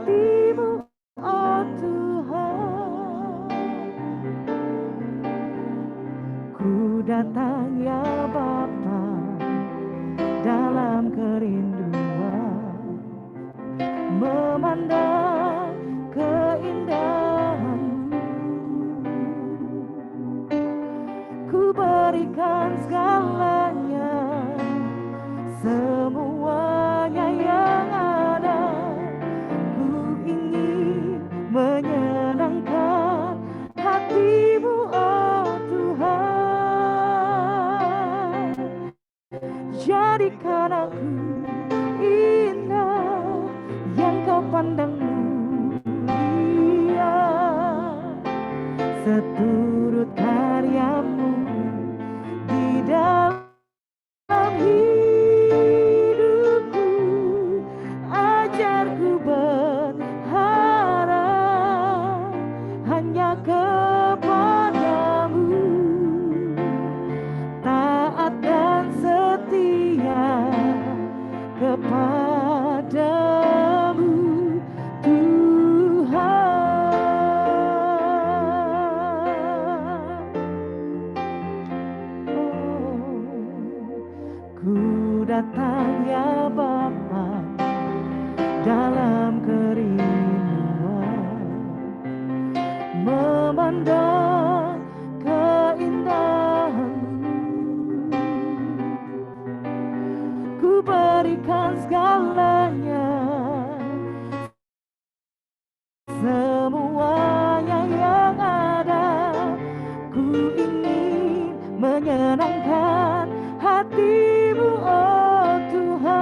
hatimu, oh Tuhan. Ku datang ya Bapa dalam kerinduan, memandang keindahan-Mu. Ku berikan segalanya, semuanya yang ada. Ku ingin menyenangkan hatimu, oh Tuhan. Jadikan aku indah yang Kau pandang mulia, seturut karya-Mu di dalam hidupku. Ajarku berharap hanya kepadamu, taat dan setia kepadamu, Tuhan. Ku datang ya Bapa dalam kerinduan, memandang keindahan-Mu. Ku berikan segalanya, semuanya yang ada. Ku ingin menyenangkan hatimu, oh Tuhan.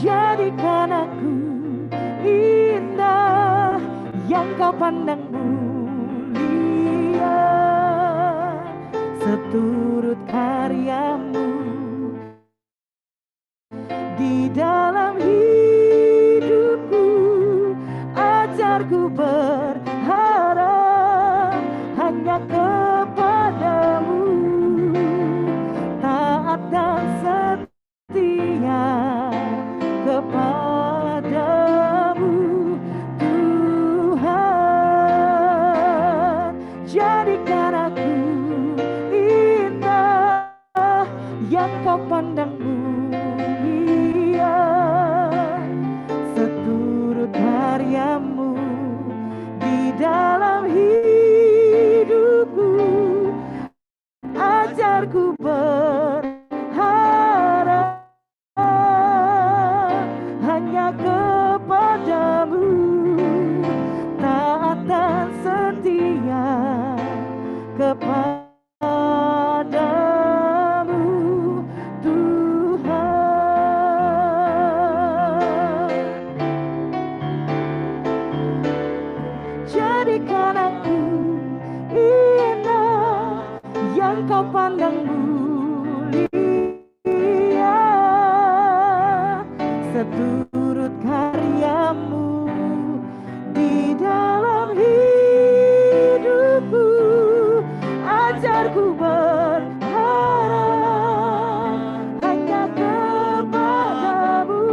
Jadikan aku indah yang Kau pandang mulia, seturut karya-Mu di dalam hidupku. Ajarku berharap hanya kepadamu, taat dan setia kepadamu, Tuhan. Jadikan aku indah yang Kau pandang mulia, seturut karya-Mu di dalam hidupku. Ajarku berharap hanya kepadamu, taat dan setia kepadamu, Tuhan. Jadikan aku indah yang Kau pandang mulia, seturut karya-Mu di dalam hidupku. Ajarku berharap hanya kepadamu,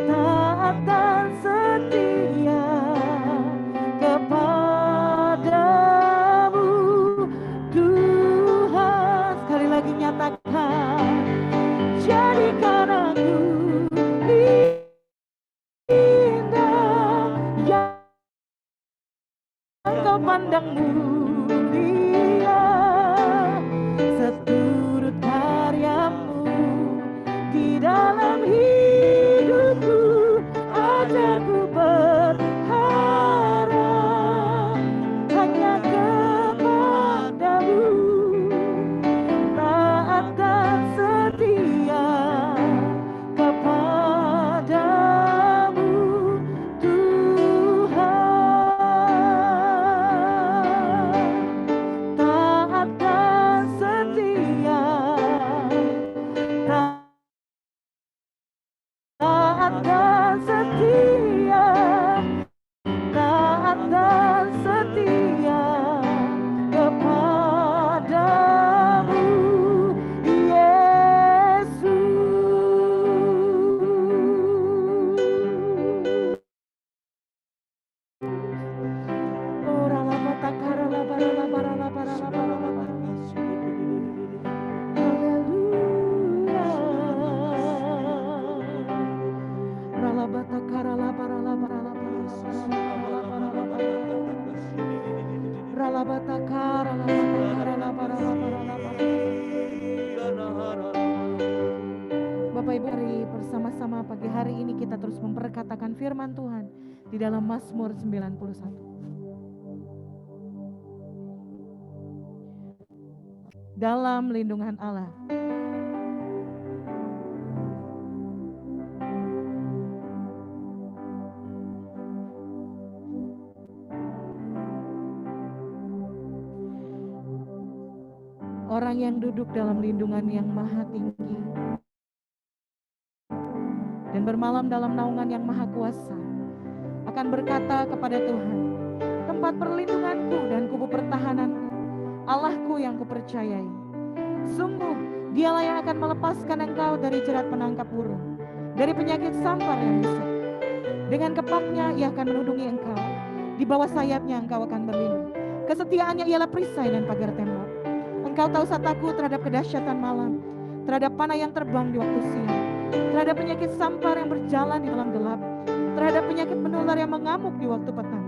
taat dan setia kepadamu, Tuhan. Sekali lagi nyatakan, jadikan aku indah yang Kau pandang mulia, seturut karya-Mu di dalam hidupku. Ajarku berharap hanya kepadamu, taat dan setia kepadamu, Tuhan. dalam Mazmur 91. Dalam lindungan Allah. Orang yang duduk dalam lindungan yang maha tinggi dan bermalam dalam naungan yang maha kuasa akan berkata kepada Tuhan, tempat perlindunganku dan kubu pertahananku, Allahku yang kupercayai. Sungguh dialah yang akan melepaskan engkau dari jerat penangkap burung, dari penyakit sampar yang busuk. Dengan kepaknya ia akan melindungi engkau, di bawah sayapnya engkau akan berlindung. Kesetiaannya ialah perisai dan pagar tembok. Engkau tahu takut terhadap kedahsyatan malam, terhadap panah yang terbang di waktu siang, terhadap penyakit sampar yang berjalan di dalam gelap, terhadap penyakit menular yang mengamuk di waktu petang.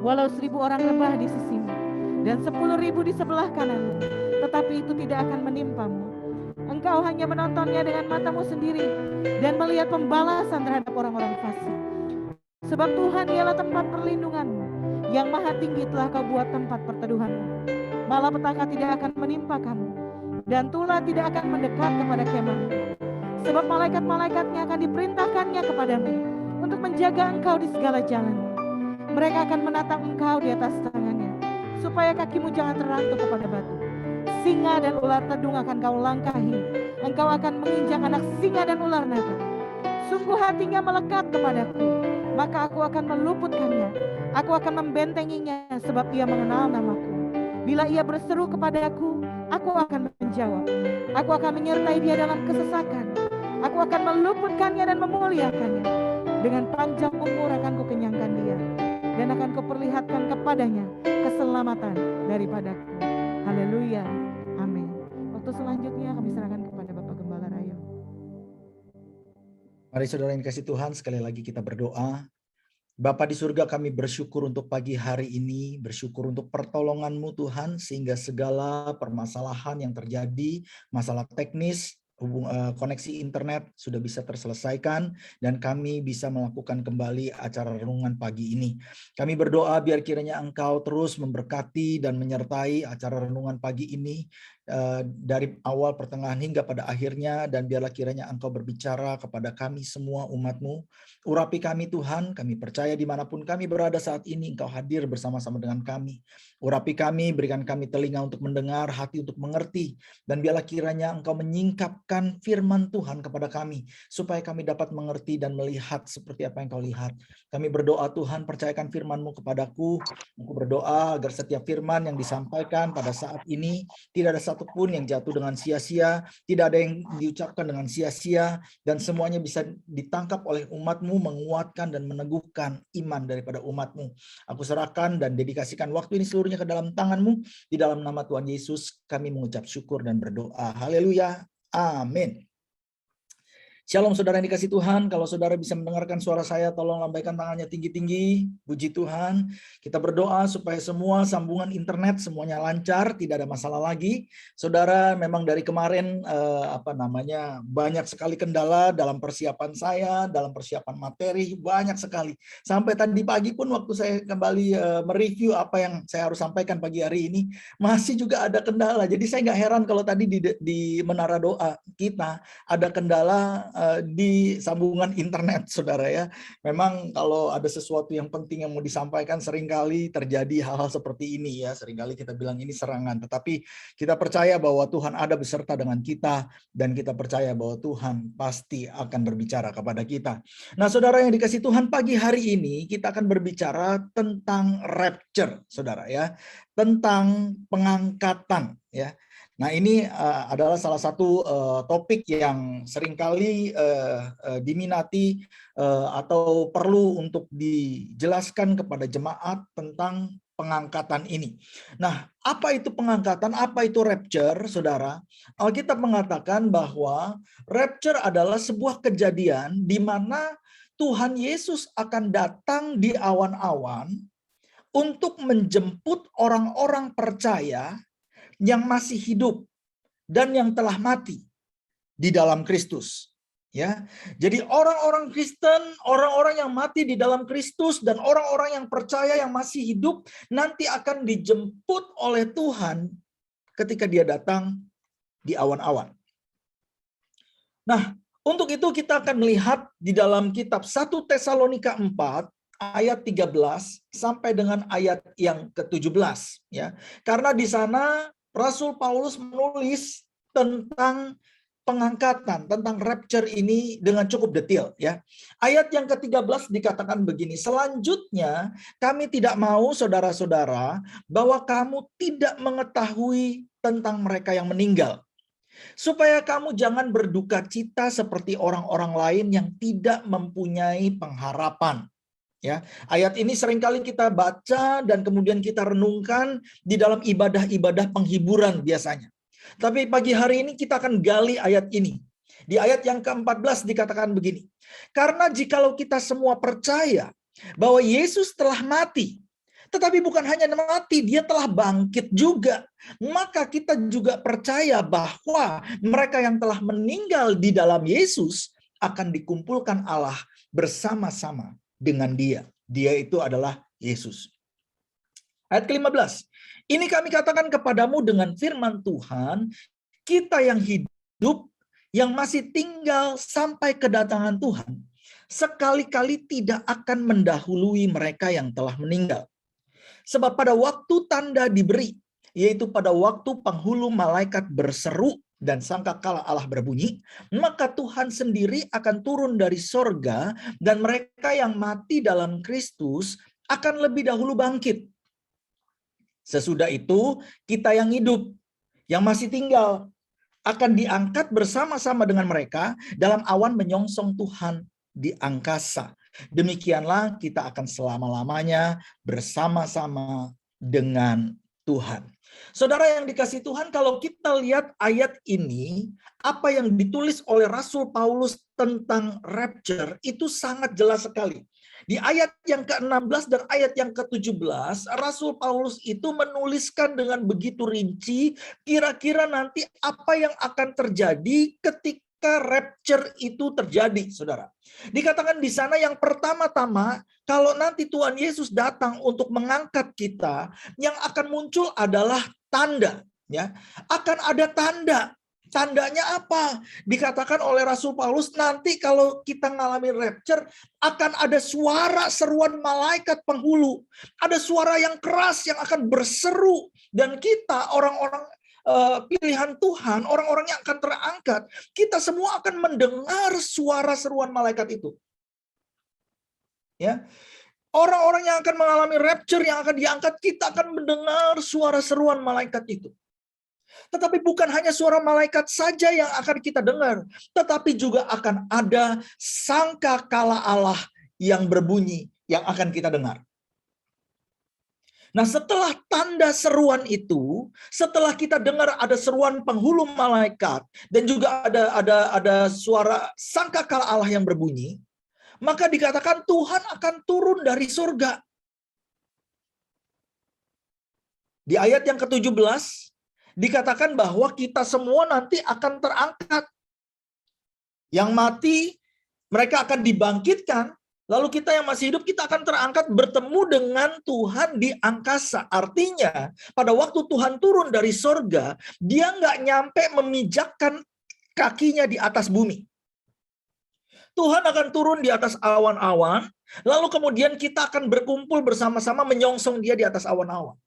Walau 1000 orang rebah di sisimu dan 10.000 di sebelah kananmu, tetapi itu tidak akan menimpamu. Engkau hanya menontonnya dengan matamu sendiri dan melihat pembalasan terhadap orang-orang fasik. Sebab Tuhan ialah tempat perlindunganmu, yang maha tinggi telah kau buat tempat perteduhanmu. Malapetaka tidak akan menimpa kamu, dan tulah tidak akan mendekat kepada kemahmu. Sebab malaikat-malaikatnya akan diperintahkannya kepadamu untuk menjaga engkau di segala jalanmu. Mereka akan menatang engkau di atas tangannya, supaya kakimu jangan terantuk kepada batu. Singa dan ular tedung akan kau langkahi, engkau akan menginjak anak singa dan ular naga. Sungguh hatinya melekat kepadaku, maka aku akan meluputkannya. Aku akan membentenginya, sebab ia mengenal namaku. Bila ia berseru kepadaku, aku akan menjawab. Aku akan menyertai dia dalam kesesakan. Aku akan meluputkannya dan memuliakannya. Dengan panjang umur akan kukenyangkan dia, dan akan kuperlihatkan kepadanya keselamatan daripadaku. Haleluya. Amin. Waktu selanjutnya kami serahkan kepada Bapak Gembala Rayo. Mari saudara yang dikasih Tuhan, sekali lagi kita berdoa. Bapa di surga, kami bersyukur untuk pagi hari ini, bersyukur untuk pertolongan-Mu Tuhan, sehingga segala permasalahan yang terjadi, masalah teknis, koneksi internet sudah bisa terselesaikan, dan kami bisa melakukan kembali acara renungan pagi ini. Kami berdoa biar kiranya Engkau terus memberkati dan menyertai acara renungan pagi ini, dari awal, pertengahan, hingga pada akhirnya, dan biarlah kiranya Engkau berbicara kepada kami semua umat-Mu. Urapi kami Tuhan, kami percaya dimanapun kami berada saat ini, Engkau hadir bersama-sama dengan kami. Urapi kami, berikan kami telinga untuk mendengar, hati untuk mengerti, dan biarlah kiranya Engkau menyingkapkan firman Tuhan kepada kami, supaya kami dapat mengerti dan melihat seperti apa yang Kau lihat. Kami berdoa Tuhan, percayakan firman-Mu kepadaku. Aku berdoa agar setiap firman yang disampaikan pada saat ini, tidak ada satupun yang jatuh dengan sia-sia, tidak ada yang diucapkan dengan sia-sia, dan semuanya bisa ditangkap oleh umat-Mu, menguatkan dan meneguhkan iman daripada umat-Mu. Aku serahkan dan dedikasikan waktu ini seluruhnya ke dalam tangan-Mu. Di dalam nama Tuhan Yesus kami mengucap syukur dan berdoa. Haleluya. Amin. Shalom saudara yang dikasih Tuhan, kalau saudara bisa mendengarkan suara saya, tolong lambaikan tangannya tinggi-tinggi. Puji Tuhan. Kita berdoa supaya semua sambungan internet semuanya lancar, tidak ada masalah lagi. Saudara, memang dari kemarin banyak sekali kendala dalam persiapan saya, dalam persiapan materi, banyak sekali. Sampai tadi pagi pun waktu saya kembali mereview apa yang saya harus sampaikan pagi hari ini, masih juga ada kendala. Jadi saya nggak heran kalau tadi di menara doa kita ada kendala di sambungan internet, saudara ya. Memang kalau ada sesuatu yang penting yang mau disampaikan, seringkali terjadi hal-hal seperti ini ya. Seringkali kita bilang ini serangan, tetapi kita percaya bahwa Tuhan ada beserta dengan kita, dan kita percaya bahwa Tuhan pasti akan berbicara kepada kita. Nah, saudara yang dikasih Tuhan, pagi hari ini kita akan berbicara tentang rapture, saudara ya, tentang pengangkatan ya. Nah, ini adalah salah satu topik yang seringkali diminati atau perlu untuk dijelaskan kepada jemaat tentang pengangkatan ini. Nah, apa itu pengangkatan? Apa itu rapture, saudara? Alkitab mengatakan bahwa rapture adalah sebuah kejadian di mana Tuhan Yesus akan datang di awan-awan untuk menjemput orang-orang percaya yang masih hidup dan yang telah mati di dalam Kristus. Ya, jadi orang-orang Kristen, orang-orang yang mati di dalam Kristus dan orang-orang yang percaya yang masih hidup nanti akan dijemput oleh Tuhan ketika Dia datang di awan-awan. Nah, untuk itu kita akan melihat di dalam kitab 1 Tesalonika 4 ayat 13 sampai dengan ayat yang ke-17 ya. Karena di sana Rasul Paulus menulis tentang pengangkatan, tentang rapture ini dengan cukup detail ya. Ayat yang ke-13 dikatakan begini, selanjutnya kami tidak mau saudara-saudara bahwa kamu tidak mengetahui tentang mereka yang meninggal, supaya kamu jangan berduka cita seperti orang-orang lain yang tidak mempunyai pengharapan. Ya, ayat ini seringkali kita baca dan kemudian kita renungkan di dalam ibadah-ibadah penghiburan biasanya. Tapi pagi hari ini kita akan gali ayat ini. Di ayat yang ke-14 dikatakan begini. Karena jikalau kita semua percaya bahwa Yesus telah mati, tetapi bukan hanya mati, dia telah bangkit juga. Maka kita juga percaya bahwa mereka yang telah meninggal di dalam Yesus akan dikumpulkan Allah bersama-sama dengan dia. Dia itu adalah Yesus. Ayat ke-15. Ini kami katakan kepadamu dengan firman Tuhan, kita yang hidup, yang masih tinggal sampai kedatangan Tuhan, sekali-kali tidak akan mendahului mereka yang telah meninggal. Sebab pada waktu tanda diberi, yaitu pada waktu penghulu malaikat berseru dan sangkakala Allah berbunyi, maka Tuhan sendiri akan turun dari sorga dan mereka yang mati dalam Kristus akan lebih dahulu bangkit. Sesudah itu kita yang hidup, yang masih tinggal, akan diangkat bersama-sama dengan mereka dalam awan menyongsong Tuhan di angkasa. Demikianlah kita akan selama-lamanya bersama-sama dengan Tuhan. Saudara yang dikasihi Tuhan, kalau kita lihat ayat ini, apa yang ditulis oleh Rasul Paulus tentang rapture itu sangat jelas sekali. Di ayat yang ke-16 dan ayat yang ke-17, Rasul Paulus itu menuliskan dengan begitu rinci kira-kira nanti apa yang akan terjadi ketika rapture itu terjadi, saudara. Dikatakan di sana yang pertama-tama, kalau nanti Tuhan Yesus datang untuk mengangkat kita, yang akan muncul adalah tanda. Ya, akan ada tanda. Tandanya apa? Dikatakan oleh Rasul Paulus, nanti kalau kita ngalamin rapture, akan ada suara seruan malaikat penghulu. Ada suara yang keras yang akan berseru. Dan kita, orang-orang pilihan Tuhan, orang-orang yang akan terangkat, kita semua akan mendengar suara seruan malaikat itu. Ya, orang-orang yang akan mengalami rapture, yang akan diangkat, kita akan mendengar suara seruan malaikat itu. Tetapi bukan hanya suara malaikat saja yang akan kita dengar, tetapi juga akan ada sangkakala Allah yang berbunyi yang akan kita dengar. Nah, setelah tanda seruan itu, setelah kita dengar ada seruan penghulu malaikat dan juga ada suara sangkakala Allah yang berbunyi, maka dikatakan Tuhan akan turun dari surga. Di ayat yang ke-17 dikatakan bahwa kita semua nanti akan terangkat. Yang mati mereka akan dibangkitkan. Lalu kita yang masih hidup, kita akan terangkat bertemu dengan Tuhan di angkasa. Artinya, pada waktu Tuhan turun dari sorga, dia nggak nyampe memijakkan kakinya di atas bumi. Tuhan akan turun di atas awan-awan, lalu kemudian kita akan berkumpul bersama-sama menyongsong dia di atas awan-awan.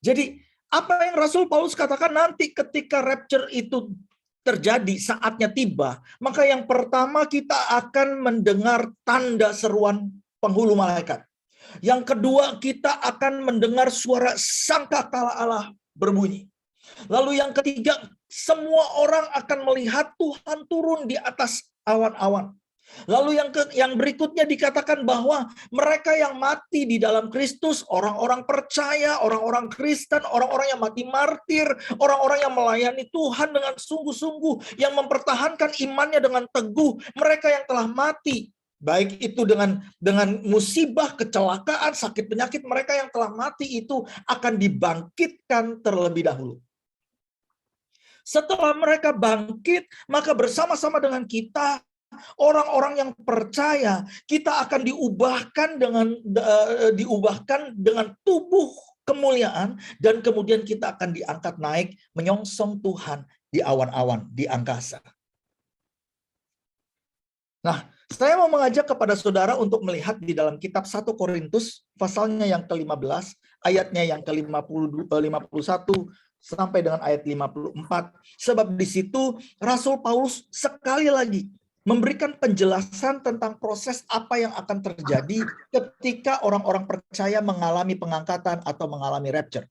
Jadi, apa yang Rasul Paulus katakan nanti ketika rapture itu terjadi, saatnya tiba, maka yang pertama kita akan mendengar tanda seruan penghulu malaikat. Yang kedua kita akan mendengar suara sangkakala Allah berbunyi. Lalu yang ketiga, semua orang akan melihat Tuhan turun di atas awan-awan. Lalu yang berikutnya dikatakan bahwa mereka yang mati di dalam Kristus, orang-orang percaya, orang-orang Kristen, orang-orang yang mati martir, orang-orang yang melayani Tuhan dengan sungguh-sungguh, yang mempertahankan imannya dengan teguh, mereka yang telah mati, baik itu dengan musibah, kecelakaan, sakit penyakit, mereka yang telah mati itu akan dibangkitkan terlebih dahulu. Setelah mereka bangkit, maka bersama-sama dengan kita, orang-orang yang percaya, kita akan diubahkan dengan tubuh kemuliaan, dan kemudian kita akan diangkat naik menyongsong Tuhan di awan-awan di angkasa. Nah, saya mau mengajak kepada saudara untuk melihat di dalam kitab 1 Korintus pasalnya yang ke-15, ayatnya yang ke-51 sampai dengan ayat 54. Sebab di situ Rasul Paulus sekali lagi memberikan penjelasan tentang proses apa yang akan terjadi ketika orang-orang percaya mengalami pengangkatan atau mengalami rapture.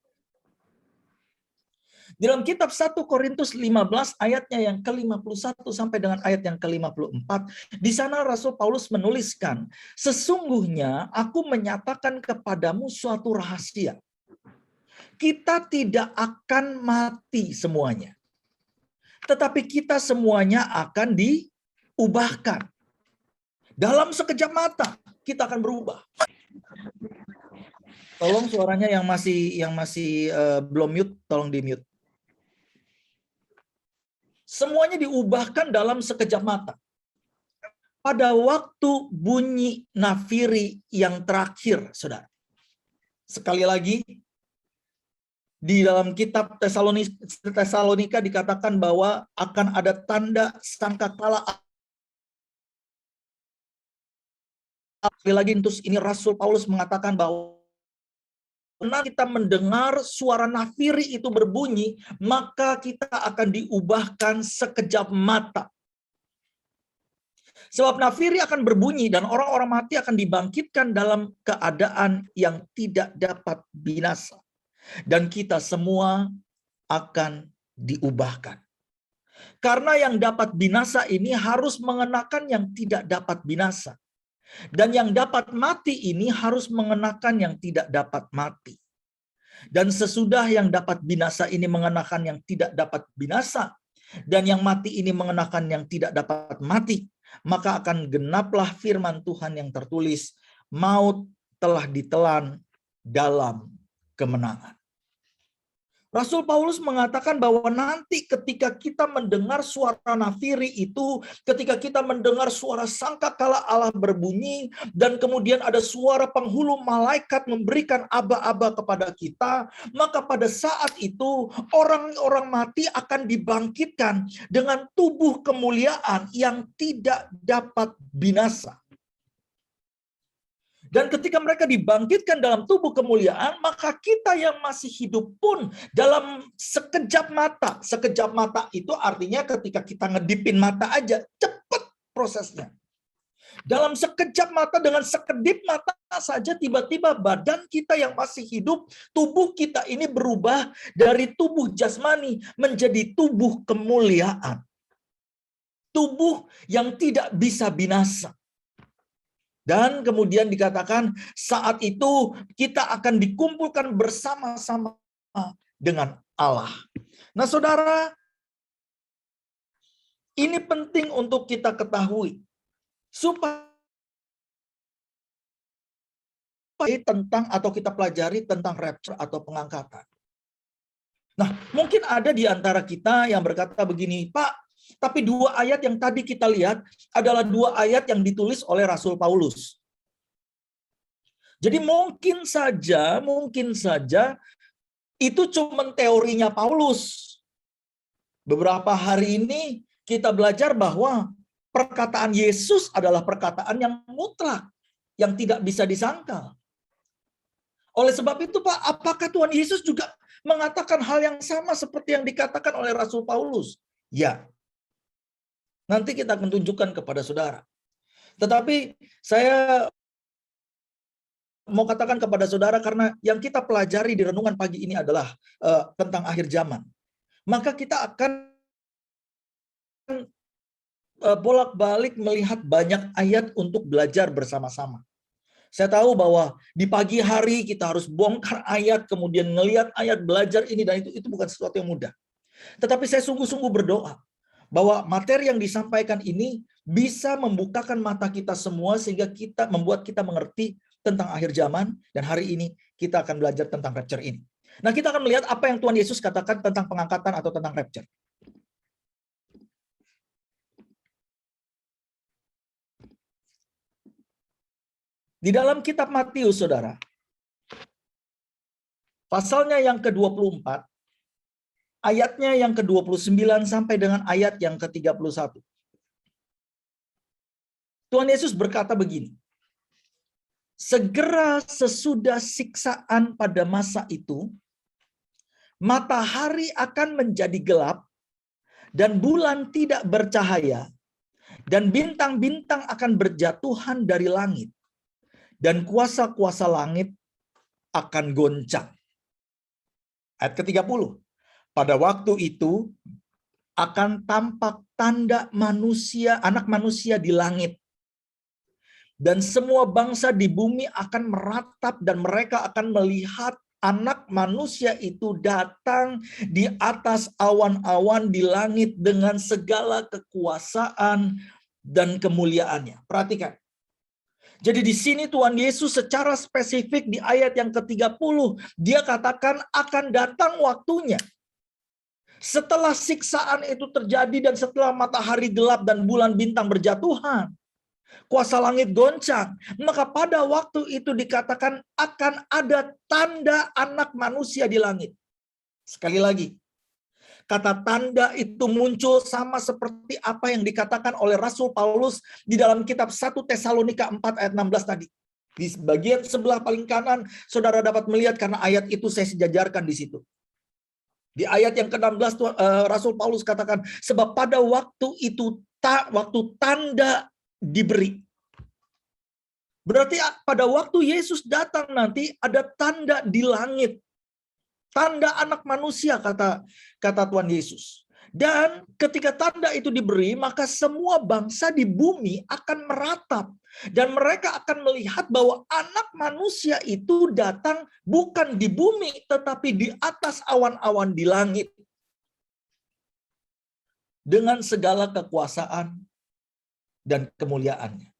Di dalam kitab 1 Korintus 15 ayatnya yang ke-51 sampai dengan ayat yang ke-54, di sana Rasul Paulus menuliskan, sesungguhnya aku menyatakan kepadamu suatu rahasia. Kita tidak akan mati semuanya, tetapi kita semuanya akan diubahkan. Dalam sekejap mata kita akan berubah. Tolong suaranya yang masih belum mute, tolong di mute. Semuanya diubahkan dalam sekejap mata. Pada waktu bunyi nafiri yang terakhir, saudara. Sekali lagi, di dalam kitab Tesalonika dikatakan bahwa akan ada tanda sangkakala. Sekali lagi, ini Rasul Paulus mengatakan bahwa karena kita mendengar suara nafiri itu berbunyi, maka kita akan diubahkan sekejap mata. Sebab nafiri akan berbunyi dan orang-orang mati akan dibangkitkan dalam keadaan yang tidak dapat binasa. Dan kita semua akan diubahkan. Karena yang dapat binasa ini harus mengenakan yang tidak dapat binasa. Dan yang dapat mati ini harus mengenakan yang tidak dapat mati. Dan sesudah yang dapat binasa ini mengenakan yang tidak dapat binasa, dan yang mati ini mengenakan yang tidak dapat mati, maka akan genaplah firman Tuhan yang tertulis, maut telah ditelan dalam kemenangan. Rasul Paulus mengatakan bahwa nanti ketika kita mendengar suara nafiri itu, ketika kita mendengar suara sangkakala Allah berbunyi, dan kemudian ada suara penghulu malaikat memberikan aba-aba kepada kita, maka pada saat itu orang-orang mati akan dibangkitkan dengan tubuh kemuliaan yang tidak dapat binasa. Dan ketika mereka dibangkitkan dalam tubuh kemuliaan, maka kita yang masih hidup pun dalam sekejap mata. Sekejap mata itu artinya ketika kita ngedipin mata aja, cepat prosesnya. Dalam sekejap mata, dengan sekedip mata saja, tiba-tiba badan kita yang masih hidup, tubuh kita ini berubah dari tubuh jasmani menjadi tubuh kemuliaan. Tubuh yang tidak bisa binasa. Dan kemudian dikatakan saat itu kita akan dikumpulkan bersama-sama dengan Allah. Nah saudara, ini penting untuk kita ketahui. Supaya tentang atau kita pelajari tentang rapture atau pengangkatan. Nah mungkin ada di antara kita yang berkata begini, Pak, tapi dua ayat yang tadi kita lihat adalah dua ayat yang ditulis oleh Rasul Paulus. Jadi mungkin saja itu cuma teorinya Paulus. Beberapa hari ini kita belajar bahwa perkataan Yesus adalah perkataan yang mutlak, yang tidak bisa disangkal. Oleh sebab itu, Pak, apakah Tuhan Yesus juga mengatakan hal yang sama seperti yang dikatakan oleh Rasul Paulus? Ya. Nanti kita akan tunjukkan kepada saudara. Tetapi saya mau katakan kepada saudara, karena yang kita pelajari di renungan pagi ini adalah tentang akhir zaman. Maka kita akan bolak-balik melihat banyak ayat untuk belajar bersama-sama. Saya tahu bahwa di pagi hari kita harus bongkar ayat, kemudian ngelihat ayat, belajar ini dan itu bukan sesuatu yang mudah. Tetapi saya sungguh-sungguh berdoa bahwa materi yang disampaikan ini bisa membukakan mata kita semua sehingga kita membuat kita mengerti tentang akhir zaman, dan hari ini kita akan belajar tentang rapture ini. Nah, kita akan melihat apa yang Tuhan Yesus katakan tentang pengangkatan atau tentang rapture. Di dalam kitab Matius, saudara, pasalnya yang ke-24, ayatnya yang ke-29 sampai dengan ayat yang ke-31. Tuhan Yesus berkata begini, segera sesudah siksaan pada masa itu, matahari akan menjadi gelap, dan bulan tidak bercahaya, dan bintang-bintang akan berjatuhan dari langit, dan kuasa-kuasa langit akan goncang. Ayat ke-30. Pada waktu itu akan tampak tanda manusia, anak manusia di langit. Dan semua bangsa di bumi akan meratap dan mereka akan melihat anak manusia itu datang di atas awan-awan di langit dengan segala kekuasaan dan kemuliaannya. Perhatikan. Jadi di sini Tuhan Yesus secara spesifik di ayat yang ke-30, dia katakan akan datang waktunya. Setelah siksaan itu terjadi dan setelah matahari gelap dan bulan bintang berjatuhan, kuasa langit goncang, maka pada waktu itu dikatakan akan ada tanda anak manusia di langit. Sekali lagi, kata tanda itu muncul sama seperti apa yang dikatakan oleh Rasul Paulus di dalam kitab 1 Tesalonika 4 ayat 16 tadi. Di bagian sebelah paling kanan, saudara dapat melihat karena ayat itu saya sejajarkan di situ. Di ayat yang ke-16 Rasul Paulus katakan, sebab pada waktu itu waktu tanda diberi. Berarti pada waktu Yesus datang nanti ada tanda di langit. Tanda anak manusia kata Tuhan Yesus. Dan ketika tanda itu diberi, maka semua bangsa di bumi akan meratap. Dan mereka akan melihat bahwa anak manusia itu datang bukan di bumi, tetapi di atas awan-awan di langit. Dengan segala kekuasaan dan kemuliaannya.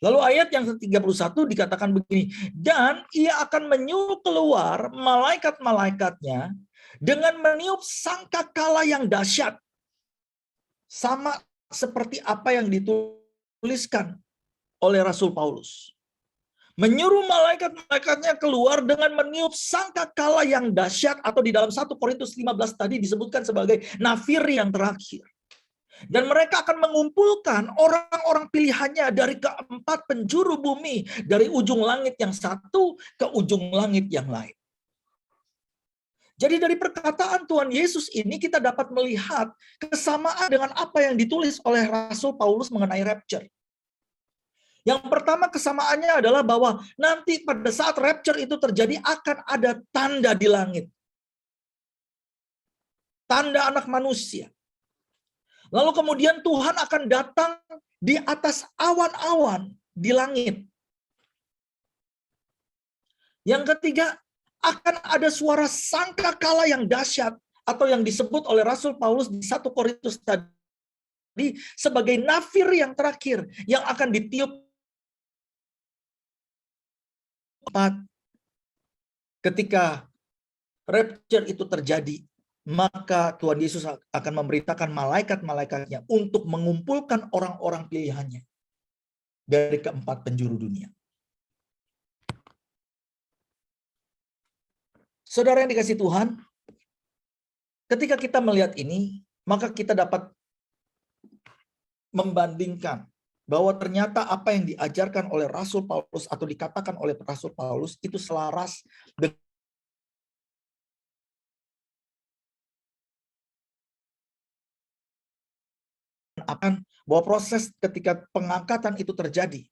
Lalu ayat yang ke-31 dikatakan begini, dan ia akan menyuruh keluar malaikat-malaikatnya dengan meniup sangkakala yang dahsyat. Sama seperti apa yang dituliskan oleh Rasul Paulus. Menyuruh malaikat-malaikatnya keluar dengan meniup sangkakala yang dahsyat, atau di dalam 1 Korintus 15 tadi disebutkan sebagai nafir yang terakhir. Dan mereka akan mengumpulkan orang-orang pilihannya dari keempat penjuru bumi, dari ujung langit yang satu ke ujung langit yang lain. Jadi dari perkataan Tuhan Yesus ini kita dapat melihat kesamaan dengan apa yang ditulis oleh Rasul Paulus mengenai rapture. Yang pertama kesamaannya adalah bahwa nanti pada saat rapture itu terjadi akan ada tanda di langit. Tanda anak manusia. Lalu kemudian Tuhan akan datang di atas awan-awan di langit. Yang ketiga, akan ada suara sangkakala yang dahsyat, atau yang disebut oleh Rasul Paulus di 1 Korintus tadi sebagai nafir yang terakhir yang akan ditiup ketika rapture itu terjadi. Maka Tuhan Yesus akan memerintahkan malaikat-malaikatnya untuk mengumpulkan orang-orang pilihannya dari keempat penjuru dunia. Saudara yang dikasihi Tuhan, ketika kita melihat ini, maka kita dapat membandingkan bahwa ternyata apa yang diajarkan oleh Rasul Paulus atau dikatakan oleh Rasul Paulus itu selaras dengan akan bahwa proses ketika pengangkatan itu terjadi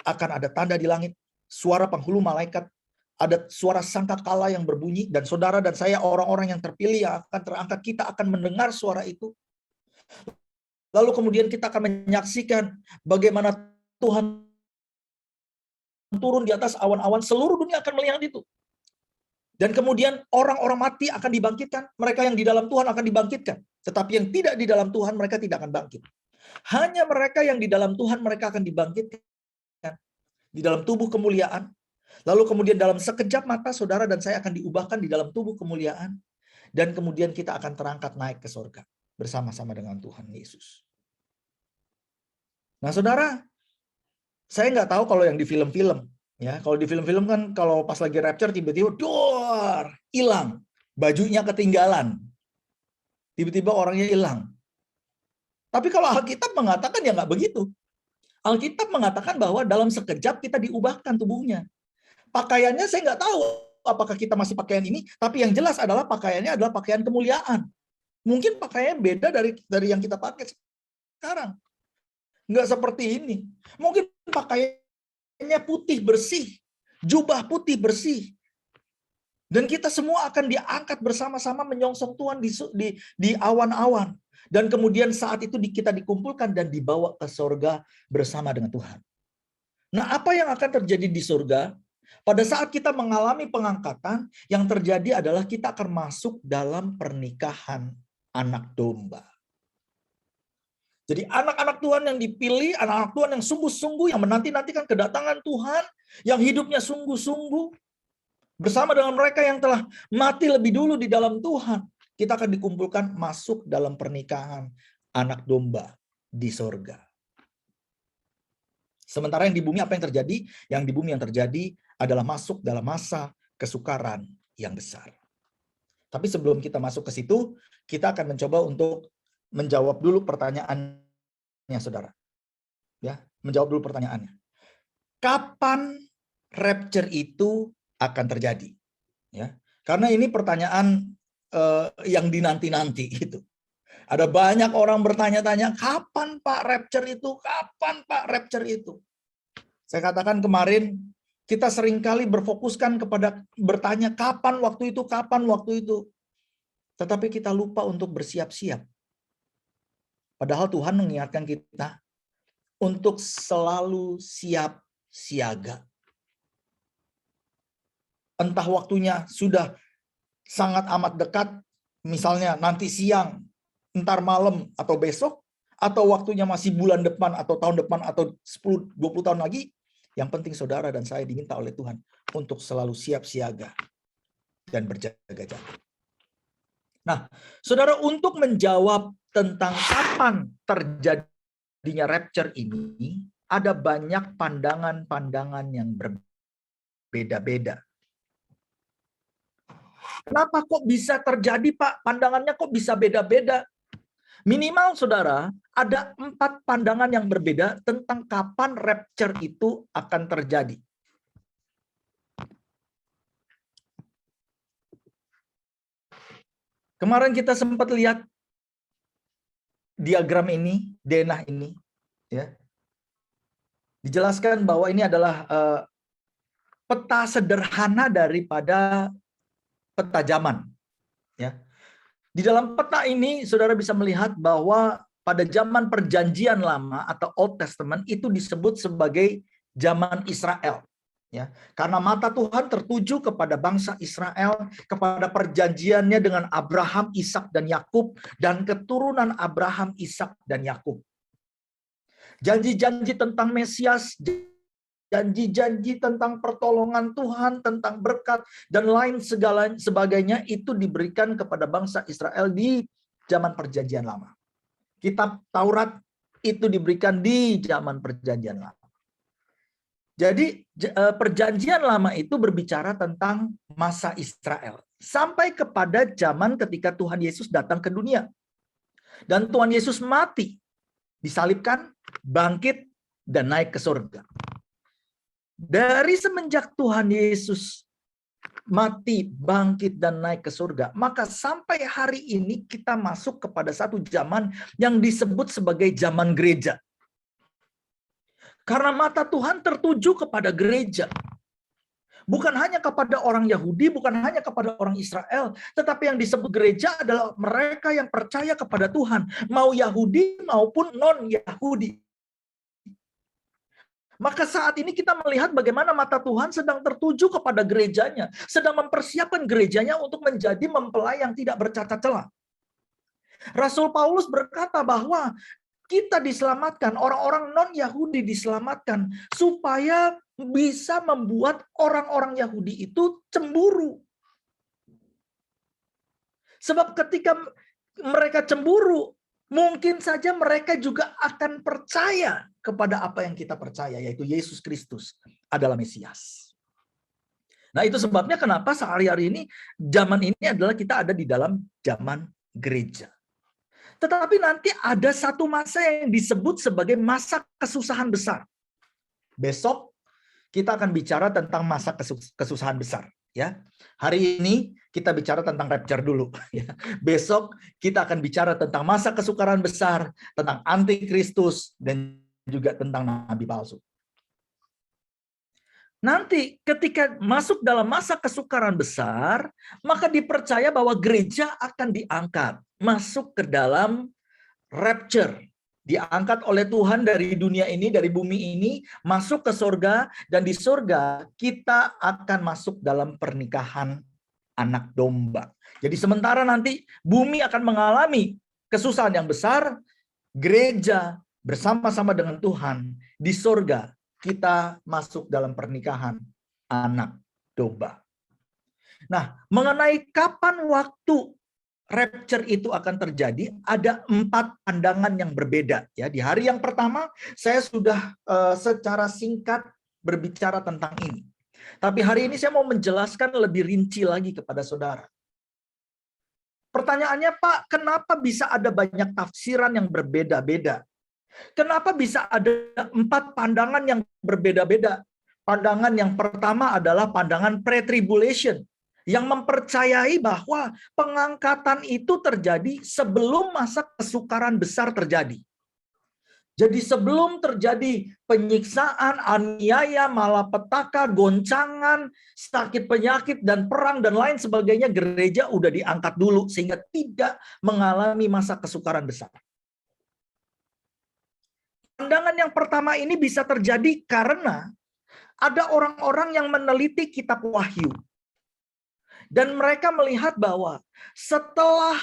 akan ada tanda di langit, suara penghulu malaikat, ada suara sangkakala yang berbunyi, dan saudara dan saya orang-orang yang terpilih yang akan terangkat, kita akan mendengar suara itu. Lalu kemudian kita akan menyaksikan bagaimana Tuhan turun di atas awan-awan, seluruh dunia akan melihat itu. Dan kemudian orang-orang mati akan dibangkitkan, mereka yang di dalam Tuhan akan dibangkitkan, tetapi yang tidak di dalam Tuhan mereka tidak akan bangkit. Hanya mereka yang di dalam Tuhan mereka akan dibangkitkan di dalam tubuh kemuliaan. Lalu kemudian dalam sekejap mata saudara dan saya akan diubahkan di dalam tubuh kemuliaan. Dan kemudian kita akan terangkat naik ke surga bersama-sama dengan Tuhan Yesus. Nah saudara, Saya nggak tahu kalau yang di film-film. Ya, kalau di film-film kan kalau pas lagi rapture tiba-tiba dor, hilang. Bajunya ketinggalan. Tiba-tiba orangnya hilang. Tapi kalau Alkitab mengatakan ya nggak begitu. Alkitab mengatakan bahwa dalam sekejap kita diubahkan tubuhnya. Pakaiannya saya nggak tahu apakah kita masih pakaian ini, tapi yang jelas adalah pakaiannya adalah pakaian kemuliaan. Mungkin pakaiannya beda dari yang kita pakai sekarang. Nggak seperti ini. Mungkin pakaiannya putih bersih, jubah putih bersih. Dan kita semua akan diangkat bersama-sama menyongsong Tuhan di awan-awan. Dan kemudian saat itu kita dikumpulkan dan dibawa ke surga bersama dengan Tuhan. Nah, apa yang akan terjadi di surga? Pada saat kita mengalami pengangkatan, yang terjadi adalah kita akan masuk dalam pernikahan anak domba. Jadi anak-anak Tuhan yang dipilih, anak-anak Tuhan yang sungguh-sungguh, yang menanti-nantikan kedatangan Tuhan, yang hidupnya sungguh-sungguh, bersama dengan mereka yang telah mati lebih dulu di dalam Tuhan, kita akan dikumpulkan masuk dalam pernikahan anak domba di surga. Sementara yang di bumi apa yang terjadi? Yang di bumi yang terjadi adalah masuk dalam masa kesukaran yang besar. Tapi sebelum kita masuk ke situ, kita akan mencoba untuk menjawab dulu pertanyaannya, saudara. Ya, menjawab dulu pertanyaannya. Kapan rapture itu akan terjadi? Ya, karena ini pertanyaan yang dinanti-nanti gitu. Ada banyak orang bertanya-tanya, kapan Pak rapture itu? Kapan Pak rapture itu? Saya katakan kemarin, kita seringkali berfokuskan kepada bertanya, kapan waktu itu? Kapan waktu itu? Tetapi kita lupa untuk bersiap-siap. Padahal Tuhan mengingatkan kita untuk selalu siap siaga. Entah waktunya sudah sangat amat dekat, misalnya nanti siang, entar malam atau besok, atau waktunya masih bulan depan atau tahun depan atau 10-20 tahun lagi, yang penting saudara dan saya diminta oleh Tuhan untuk selalu siap siaga dan berjaga-jaga. Nah, saudara, untuk menjawab tentang kapan terjadinya rapture ini, ada banyak pandangan-pandangan yang berbeda-beda. Kenapa kok bisa terjadi, Pak? Pandangannya kok bisa beda-beda? Minimal, saudara, ada 4 pandangan yang berbeda tentang kapan rapture itu akan terjadi. Kemarin kita sempat lihat diagram ini, denah ini, ya. Dijelaskan bahwa ini adalah peta sederhana daripada peta zaman, ya. Di dalam peta ini saudara bisa melihat bahwa pada zaman perjanjian lama atau Old Testament itu disebut sebagai zaman Israel, ya. Karena mata Tuhan tertuju kepada bangsa Israel, kepada perjanjiannya dengan Abraham, Ishak dan Yakub dan keturunan Abraham, Ishak dan Yakub. Janji-janji tentang Mesias, janji-janji tentang pertolongan Tuhan, tentang berkat, dan lain sebagainya itu diberikan kepada bangsa Israel di zaman perjanjian lama. Kitab Taurat itu diberikan di zaman perjanjian lama. Jadi perjanjian lama itu berbicara tentang masa Israel. Sampai kepada zaman ketika Tuhan Yesus datang ke dunia. Dan Tuhan Yesus mati, disalibkan, bangkit, dan naik ke surga. Dari semenjak Tuhan Yesus mati, bangkit, dan naik ke surga, maka sampai hari ini kita masuk kepada satu zaman yang disebut sebagai zaman gereja. Karena mata Tuhan tertuju kepada gereja. Bukan hanya kepada orang Yahudi, bukan hanya kepada orang Israel, tetapi yang disebut gereja adalah mereka yang percaya kepada Tuhan, mau Yahudi maupun non-Yahudi. Maka saat ini kita melihat bagaimana mata Tuhan sedang tertuju kepada gerejanya, sedang mempersiapkan gerejanya untuk menjadi mempelai yang tidak bercacat celah. Rasul Paulus berkata bahwa kita diselamatkan, orang-orang non-Yahudi diselamatkan, supaya bisa membuat orang-orang Yahudi itu cemburu. Sebab ketika mereka cemburu, mungkin saja mereka juga akan percaya kepada apa yang kita percaya, yaitu Yesus Kristus adalah Mesias. Nah, itu sebabnya kenapa sehari-hari ini, zaman ini adalah kita ada di dalam zaman gereja. Tetapi nanti ada satu masa yang disebut sebagai masa kesusahan besar. Besok kita akan bicara tentang masa kesusahan besar. Ya, hari ini kita bicara tentang rapture dulu. Ya. Besok kita akan bicara tentang masa kesukaran besar, tentang antikristus, dan juga tentang nabi palsu. Nanti ketika masuk dalam masa kesukaran besar, maka dipercaya bahwa gereja akan diangkat, masuk ke dalam rapture. Diangkat oleh Tuhan dari dunia ini, dari bumi ini, masuk ke surga, dan di surga kita akan masuk dalam pernikahan anak domba. Jadi sementara nanti bumi akan mengalami kesusahan yang besar, gereja bersama-sama dengan Tuhan di surga kita masuk dalam pernikahan anak domba. Nah, mengenai kapan waktu rapture itu akan terjadi, ada 4 pandangan yang berbeda. Ya, di hari yang pertama saya sudah secara singkat berbicara tentang ini. Tapi hari ini saya mau menjelaskan lebih rinci lagi kepada saudara. Pertanyaannya, Pak, kenapa bisa ada banyak tafsiran yang berbeda-beda? Kenapa bisa ada 4 pandangan yang berbeda-beda? Pandangan yang pertama adalah pandangan pre-tribulation, yang mempercayai bahwa pengangkatan itu terjadi sebelum masa kesukaran besar terjadi. Jadi sebelum terjadi penyiksaan, aniaya, malapetaka, goncangan, sakit penyakit, dan perang, dan lain sebagainya, gereja udah diangkat dulu sehingga tidak mengalami masa kesukaran besar. Pandangan yang pertama ini bisa terjadi karena ada orang-orang yang meneliti kitab Wahyu. Dan mereka melihat bahwa setelah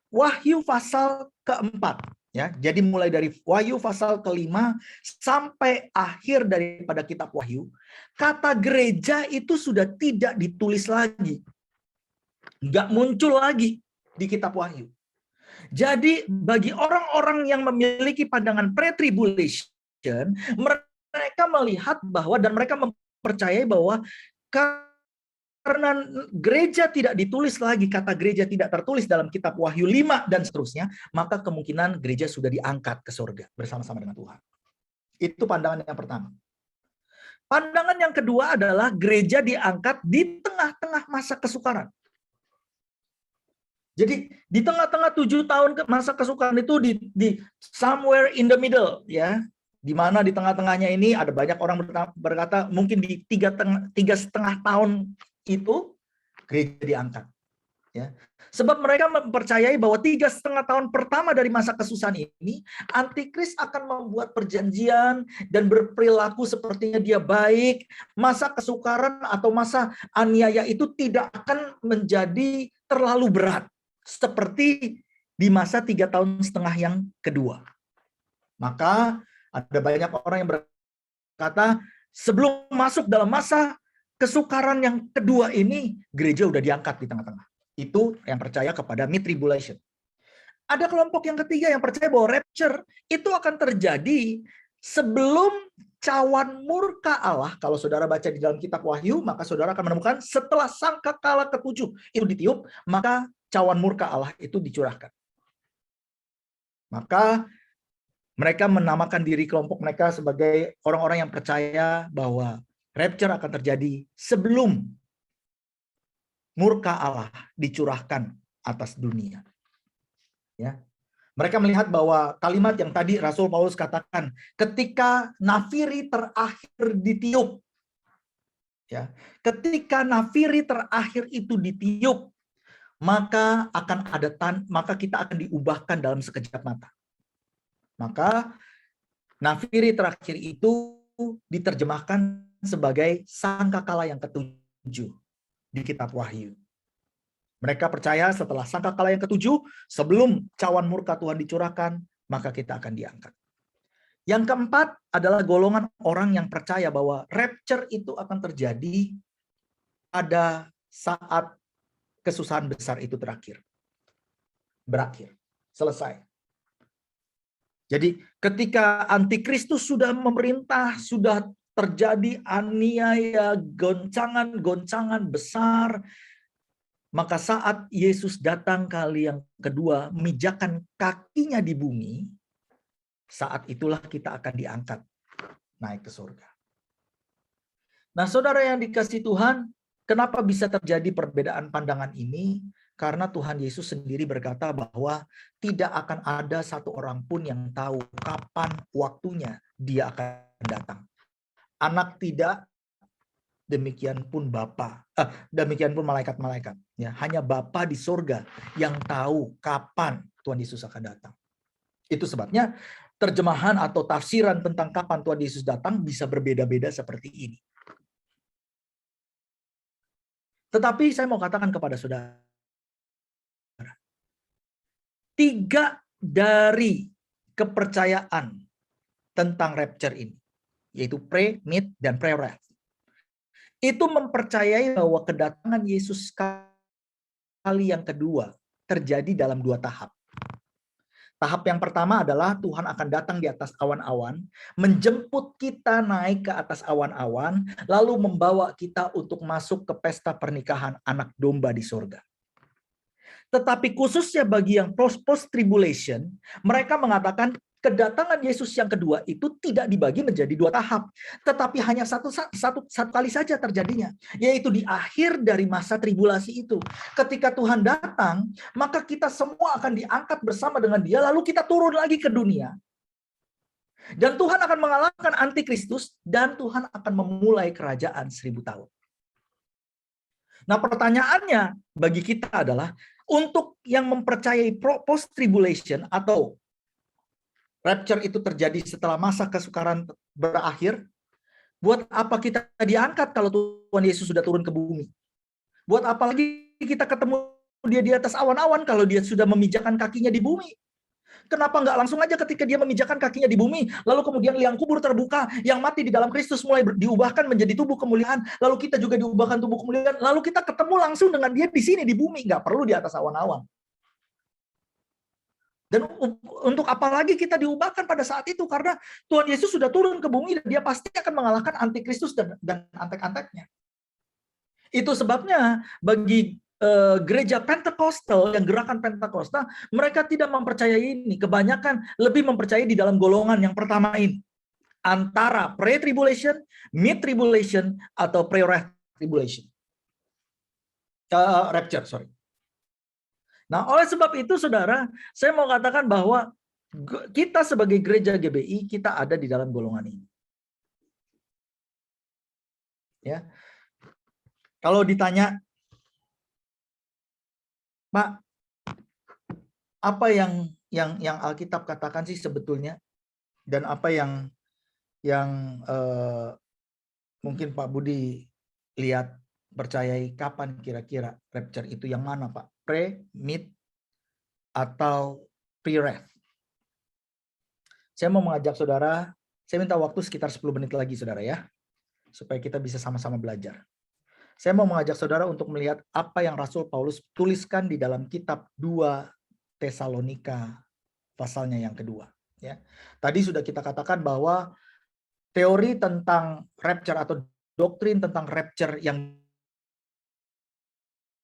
Wahyu pasal keempat, ya, jadi mulai dari Wahyu pasal kelima sampai akhir daripada kitab Wahyu, kata gereja itu sudah tidak ditulis lagi. Nggak muncul lagi di kitab Wahyu. Jadi bagi orang-orang yang memiliki pandangan pre-tribulation, mereka melihat bahwa, dan mereka mempercayai bahwa karena gereja tidak ditulis lagi, kata gereja tidak tertulis dalam kitab Wahyu 5 dan seterusnya, maka kemungkinan gereja sudah diangkat ke surga bersama-sama dengan Tuhan. Itu pandangan yang pertama. Pandangan yang kedua adalah gereja diangkat di tengah-tengah masa kesukaran. Jadi di tengah-tengah 7 tahun masa kesukaran itu di somewhere in the middle, ya, di mana di tengah-tengahnya ini ada banyak orang berkata mungkin di 3,5 tahun itu gereja diangkat, ya. Sebab mereka mempercayai bahwa 3,5 tahun pertama dari masa kesusahan ini, antikris akan membuat perjanjian dan berperilaku sepertinya dia baik. Masa kesukaran atau masa aniaya itu tidak akan menjadi terlalu berat seperti di masa 3,5 tahun yang kedua. Maka ada banyak orang yang berkata sebelum masuk dalam masa kesukaran yang kedua ini, gereja udah diangkat di tengah-tengah. Itu yang percaya kepada mid-tribulation. Ada kelompok yang ketiga yang percaya bahwa rapture itu akan terjadi sebelum cawan murka Allah. Kalau saudara baca di dalam kitab Wahyu, maka saudara akan menemukan setelah sangkakala ke-7 itu ditiup, maka cawan murka Allah itu dicurahkan. Maka mereka menamakan diri kelompok mereka sebagai orang-orang yang percaya bahwa rapture akan terjadi sebelum murka Allah dicurahkan atas dunia. Ya. Mereka melihat bahwa kalimat yang tadi Rasul Paulus katakan, ketika nafiri terakhir ditiup, ya, ketika nafiri terakhir itu ditiup, maka kita akan diubahkan dalam sekejap mata. Maka nafiri terakhir itu diterjemahkan sebagai sangkakala yang ke-7 di kitab Wahyu. Mereka percaya setelah sangkakala yang ke-7, sebelum cawan murka Tuhan dicurahkan, maka kita akan diangkat. Yang keempat adalah golongan orang yang percaya bahwa rapture itu akan terjadi pada saat kesusahan besar itu berakhir. Selesai. Jadi ketika antikristus sudah memerintah, sudah terjadi aniaya, goncangan-goncangan besar, maka saat Yesus datang kali yang kedua, memijakkan kakinya di bumi, saat itulah kita akan diangkat naik ke surga. Nah, saudara yang dikasihi Tuhan, kenapa bisa terjadi perbedaan pandangan ini? Karena Tuhan Yesus sendiri berkata bahwa tidak akan ada satu orang pun yang tahu kapan waktunya dia akan datang. Anak tidak, demikian pun Bapa, demikian pun malaikat-malaikat. Ya, hanya Bapa di surga yang tahu kapan Tuhan Yesus akan datang. Itu sebabnya terjemahan atau tafsiran tentang kapan Tuhan Yesus datang bisa berbeda-beda seperti ini. Tetapi saya mau katakan kepada saudara, 3 dari kepercayaan tentang rapture ini, yaitu pre, mid, dan pre-wrath, itu mempercayai bahwa kedatangan Yesus kali yang kedua terjadi dalam 2 tahap. Tahap yang pertama adalah Tuhan akan datang di atas awan-awan, menjemput kita naik ke atas awan-awan, lalu membawa kita untuk masuk ke pesta pernikahan anak domba di surga. Tetapi khususnya bagi yang post-tribulation, mereka mengatakan kedatangan Yesus yang kedua itu tidak dibagi menjadi 2 tahap, tetapi hanya satu kali saja terjadinya, yaitu di akhir dari masa tribulasi itu. Ketika Tuhan datang, maka kita semua akan diangkat bersama dengan Dia, lalu kita turun lagi ke dunia. Dan Tuhan akan mengalahkan antikristus, dan Tuhan akan memulai kerajaan 1000 tahun. Nah, pertanyaannya bagi kita adalah, untuk yang mempercayai post-tribulation atau rapture itu terjadi setelah masa kesukaran berakhir, buat apa kita diangkat kalau Tuhan Yesus sudah turun ke bumi? Buat apa lagi kita ketemu Dia di atas awan-awan kalau Dia sudah memijakkan kakinya di bumi? Kenapa nggak langsung aja ketika Dia memijakkan kakinya di bumi, lalu kemudian liang kubur terbuka, yang mati di dalam Kristus mulai diubahkan menjadi tubuh kemuliaan, lalu kita juga diubahkan tubuh kemuliaan, lalu kita ketemu langsung dengan Dia di sini di bumi, nggak perlu di atas awan-awan. Dan untuk apa lagi kita diubahkan pada saat itu? Karena Tuhan Yesus sudah turun ke bumi dan Dia pasti akan mengalahkan antikristus dan antek-anteknya. Itu sebabnya bagi gereja Pentekostal, yang gerakan Pentekostal, mereka tidak mempercayai ini. Kebanyakan lebih mempercayai di dalam golongan yang pertama ini, antara pre-tribulation, mid-tribulation, atau pre-wrath tribulation. Rapture, sorry. Nah, oleh sebab itu, saudara, saya mau katakan bahwa kita sebagai gereja GBI, kita ada di dalam golongan ini. Ya, kalau ditanya, Pak, apa yang Alkitab katakan sih sebetulnya, dan apa yang mungkin Pak Budi lihat, percayai, kapan kira-kira rapture itu yang mana, Pak? Pre, mid, atau pre-wrath? Saya mau mengajak saudara, saya minta waktu sekitar 10 menit lagi, saudara ya, supaya kita bisa sama-sama belajar. Saya mau mengajak saudara untuk melihat apa yang Rasul Paulus tuliskan di dalam kitab 2 Tesalonika pasalnya yang kedua. Ya. Tadi sudah kita katakan bahwa teori tentang rapture atau doktrin tentang rapture yang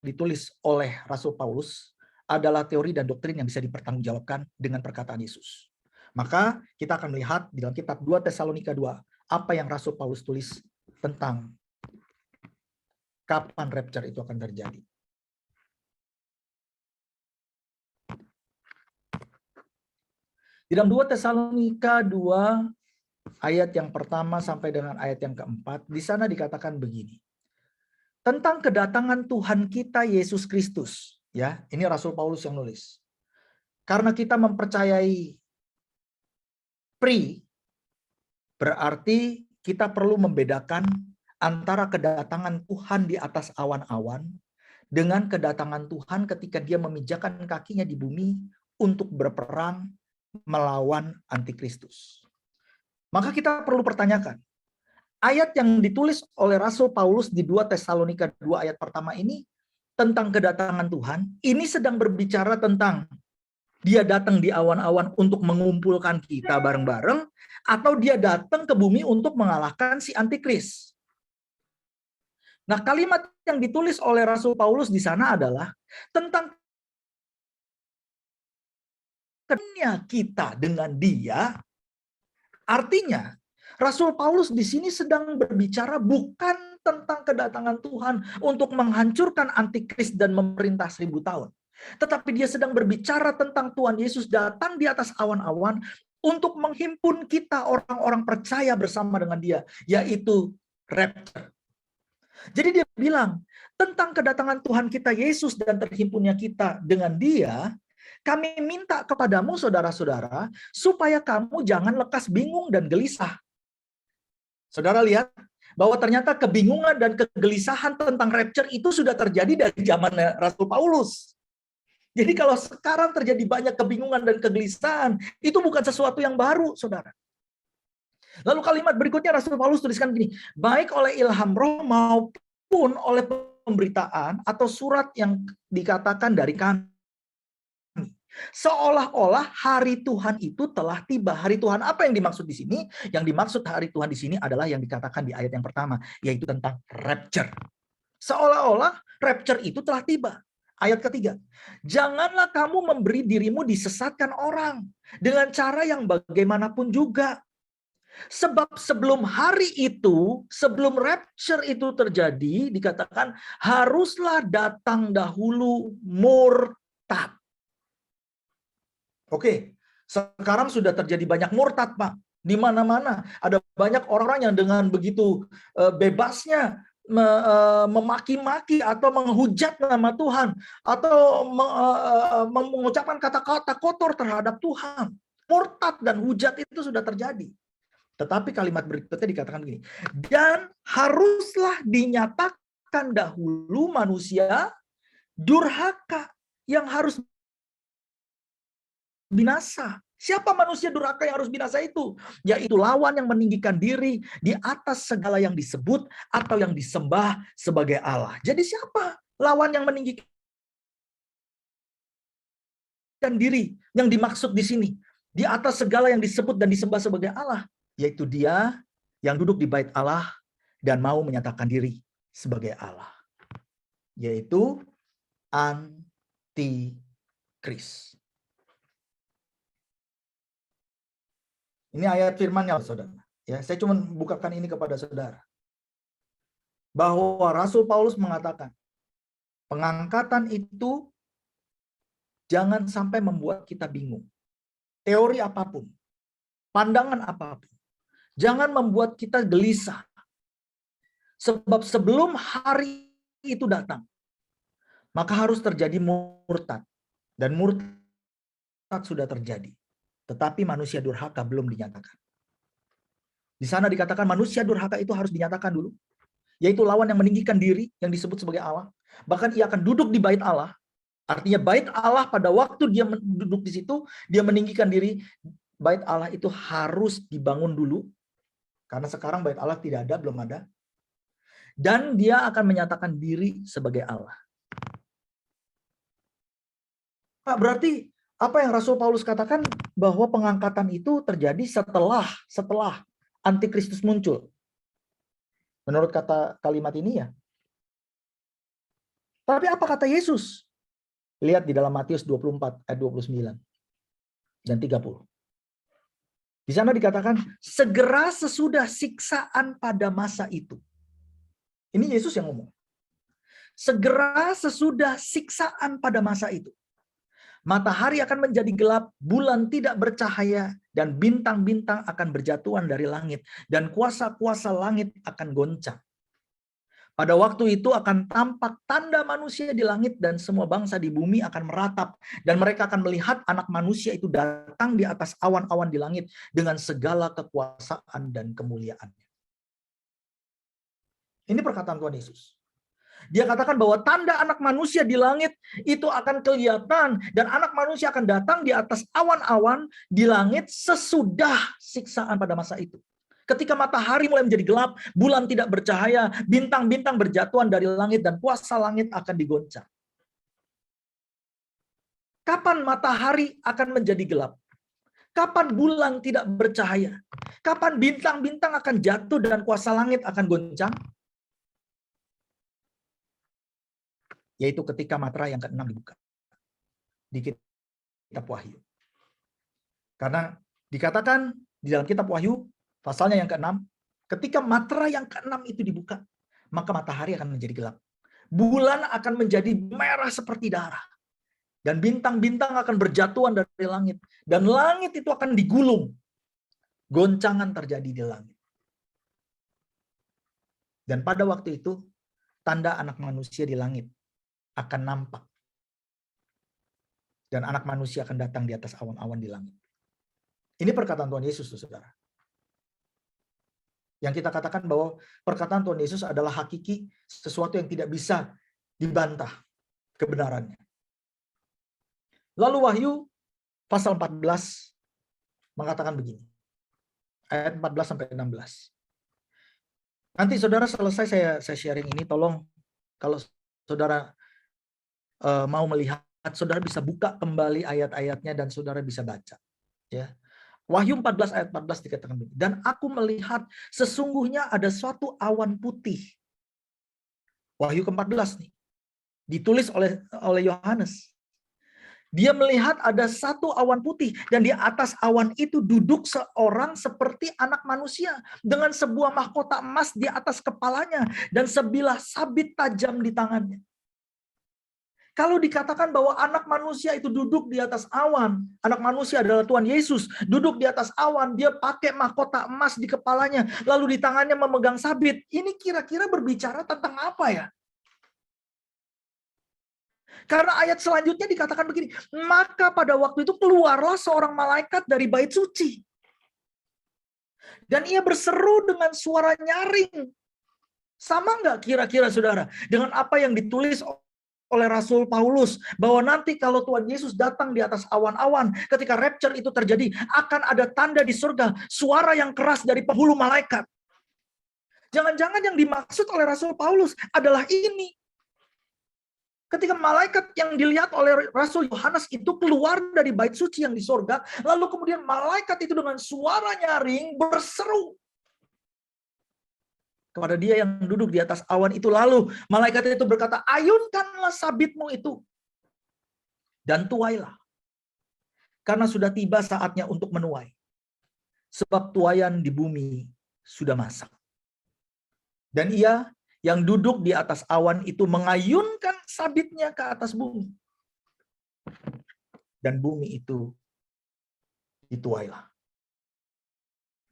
ditulis oleh Rasul Paulus adalah teori dan doktrin yang bisa dipertanggungjawabkan dengan perkataan Yesus. Maka kita akan melihat di dalam kitab 2 Tesalonika 2 apa yang Rasul Paulus tulis tentang kapan rapture itu akan terjadi. Di dalam 2 Tesalonika 2 ayat yang pertama sampai dengan ayat yang keempat, di sana dikatakan begini. Tentang kedatangan Tuhan kita Yesus Kristus, ya, ini Rasul Paulus yang nulis. Karena kita mempercayai berarti kita perlu membedakan antara kedatangan Tuhan di atas awan-awan dengan kedatangan Tuhan ketika Dia memijakkan kakinya di bumi untuk berperang melawan antikristus. Maka kita perlu pertanyakan, ayat yang ditulis oleh Rasul Paulus di 2 Tesalonika 2 ayat pertama ini tentang kedatangan Tuhan, ini sedang berbicara tentang Dia datang di awan-awan untuk mengumpulkan kita bareng-bareng, atau dia datang ke bumi untuk mengalahkan si antikris. Nah, kalimat yang ditulis oleh Rasul Paulus di sana adalah tentang kennya kita dengan dia. Artinya, Rasul Paulus di sini sedang berbicara bukan tentang kedatangan Tuhan untuk menghancurkan antikris dan memerintah 1000 tahun. Tetapi dia sedang berbicara tentang Tuhan Yesus datang di atas awan-awan untuk menghimpun kita orang-orang percaya bersama dengan dia, yaitu rapture. Jadi dia bilang, tentang kedatangan Tuhan kita Yesus dan terhimpunnya kita dengan dia, kami minta kepadamu saudara-saudara, supaya kamu jangan lekas bingung dan gelisah. Saudara lihat, bahwa ternyata kebingungan dan kegelisahan tentang rapture itu sudah terjadi dari zaman Rasul Paulus. Jadi kalau sekarang terjadi banyak kebingungan dan kegelisahan, itu bukan sesuatu yang baru, saudara. Lalu kalimat berikutnya Rasul Paulus tuliskan begini, baik oleh ilham roh maupun oleh pemberitaan atau surat yang dikatakan dari kami. Seolah-olah hari Tuhan itu telah tiba. Hari Tuhan apa yang dimaksud di sini? Yang dimaksud hari Tuhan di sini adalah yang dikatakan di ayat yang pertama, yaitu tentang rapture. Seolah-olah rapture itu telah tiba. Ayat ketiga, janganlah kamu memberi dirimu disesatkan orang dengan cara yang bagaimanapun juga. Sebab sebelum hari itu, sebelum rapture itu terjadi, dikatakan haruslah datang dahulu murtad. Oke, sekarang sudah terjadi banyak murtad, Pak. Di mana-mana ada banyak orang-orang yang dengan begitu bebasnya memaki-maki atau menghujat nama Tuhan atau mengucapkan kata-kata kotor terhadap Tuhan. Murtad dan hujat itu sudah terjadi. Tetapi kalimat berikutnya dikatakan begini, dan haruslah dinyatakan dahulu manusia durhaka yang harus binasa. Siapa manusia durhaka yang harus binasa itu? Yaitu lawan yang meninggikan diri di atas segala yang disebut atau yang disembah sebagai Allah. Jadi siapa lawan yang meninggikan diri yang dimaksud di sini? Di atas segala yang disebut dan disembah sebagai Allah. Yaitu dia yang duduk di bait Allah dan mau menyatakan diri sebagai Allah. Yaitu antikris. Ini ayat firman-Nya, saudara. Ya, saya cuma bukakan ini kepada saudara. Bahwa Rasul Paulus mengatakan, pengangkatan itu jangan sampai membuat kita bingung. Teori apapun, pandangan apapun, jangan membuat kita gelisah. Sebab sebelum hari itu datang, maka harus terjadi murtad. Dan murtad sudah terjadi. Tetapi manusia durhaka belum dinyatakan. Di sana dikatakan manusia durhaka itu harus dinyatakan dulu. Yaitu lawan yang meninggikan diri yang disebut sebagai Allah. Bahkan ia akan duduk di bait Allah. Artinya bait Allah pada waktu dia duduk di situ, dia meninggikan diri. Bait Allah itu harus dibangun dulu. Karena sekarang bait Allah tidak ada, belum ada. Dan dia akan menyatakan diri sebagai Allah. Pak, berarti apa yang Rasul Paulus katakan bahwa pengangkatan itu terjadi setelah Antikristus muncul. Menurut kata kalimat ini ya. Tapi apa kata Yesus? Lihat di dalam Matius 24 ayat 29 dan 30. Di sana dikatakan segera sesudah siksaan pada masa itu. Ini Yesus yang ngomong. Segera sesudah siksaan pada masa itu. Matahari akan menjadi gelap, bulan tidak bercahaya, dan bintang-bintang akan berjatuhan dari langit, dan kuasa-kuasa langit akan goncang. Pada waktu itu akan tampak tanda manusia di langit, dan semua bangsa di bumi akan meratap, dan mereka akan melihat anak manusia itu datang di atas awan-awan di langit dengan segala kekuasaan dan kemuliaannya. Ini perkataan Tuhan Yesus. Dia katakan bahwa tanda anak manusia di langit itu akan kelihatan dan anak manusia akan datang di atas awan-awan di langit sesudah siksaan pada masa itu. Ketika matahari mulai menjadi gelap, bulan tidak bercahaya, bintang-bintang berjatuhan dari langit dan kuasa langit akan digoncang. Kapan matahari akan menjadi gelap? Kapan bulan tidak bercahaya? Kapan bintang-bintang akan jatuh dan kuasa langit akan goncang? Yaitu ketika Matra yang ke-6 dibuka di kitab Wahyu. Karena dikatakan di dalam kitab Wahyu, pasalnya yang ke-6, ketika Matra yang ke-6 itu dibuka, maka matahari akan menjadi gelap. Bulan akan menjadi merah seperti darah. Dan bintang-bintang akan berjatuhan dari langit. Dan langit itu akan digulung. Goncangan terjadi di langit. Dan pada waktu itu, tanda anak manusia di langit akan nampak. Dan anak manusia akan datang di atas awan-awan di langit. Ini perkataan Tuhan Yesus, saudara. Yang kita katakan bahwa perkataan Tuhan Yesus adalah hakiki, sesuatu yang tidak bisa dibantah kebenarannya. Lalu Wahyu pasal 14 mengatakan begini. Ayat 14 sampai 16. Nanti saudara selesai saya sharing ini, tolong kalau saudara mau melihat, saudara bisa buka kembali ayat-ayatnya dan saudara bisa baca. Ya. Wahyu 14 ayat 14 dikatakan begini. Dan aku melihat sesungguhnya ada suatu awan putih. Wahyu ke-14 nih. Ditulis oleh Yohanes. Dia melihat ada satu awan putih dan di atas awan itu duduk seorang seperti anak manusia dengan sebuah mahkota emas di atas kepalanya dan sebilah sabit tajam di tangannya. Kalau dikatakan bahwa anak manusia itu duduk di atas awan, anak manusia adalah Tuhan Yesus, duduk di atas awan, dia pakai mahkota emas di kepalanya, lalu di tangannya memegang sabit. Ini kira-kira berbicara tentang apa ya? Karena ayat selanjutnya dikatakan begini, maka pada waktu itu keluarlah seorang malaikat dari bait suci. Dan ia berseru dengan suara nyaring. Sama nggak kira-kira saudara dengan apa yang ditulis oleh Rasul Paulus, bahwa nanti kalau Tuhan Yesus datang di atas awan-awan, ketika rapture itu terjadi, akan ada tanda di surga, suara yang keras dari penghulu malaikat. Jangan-jangan yang dimaksud oleh Rasul Paulus adalah ini. Ketika malaikat yang dilihat oleh Rasul Yohanes itu keluar dari bait suci yang di sorga, lalu kemudian malaikat itu dengan suara nyaring berseru kepada dia yang duduk di atas awan itu. Lalu malaikat itu berkata, ayunkanlah sabitmu itu dan tuailah. Karena sudah tiba saatnya untuk menuai. Sebab tuaian di bumi sudah masak. Dan ia yang duduk di atas awan itu mengayunkan sabitnya ke atas bumi. Dan bumi itu dituailah.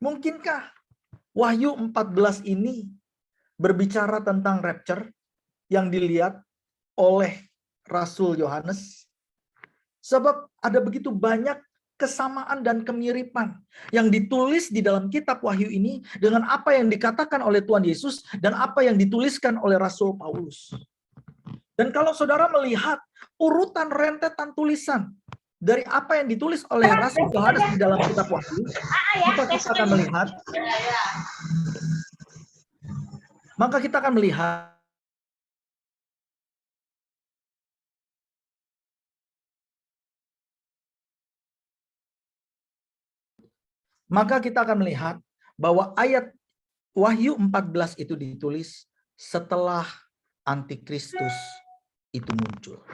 Mungkinkah Wahyu 14 ini berbicara tentang rapture yang dilihat oleh Rasul Yohanes? Sebab ada begitu banyak kesamaan dan kemiripan yang ditulis di dalam kitab Wahyu ini dengan apa yang dikatakan oleh Tuhan Yesus dan apa yang dituliskan oleh Rasul Paulus. Dan kalau saudara melihat urutan rentetan tulisan dari apa yang ditulis oleh Rasul Yohanes di dalam kitab Wahyu, maka kita akan melihat bahwa ayat Wahyu 14 itu ditulis setelah Antikristus itu muncul.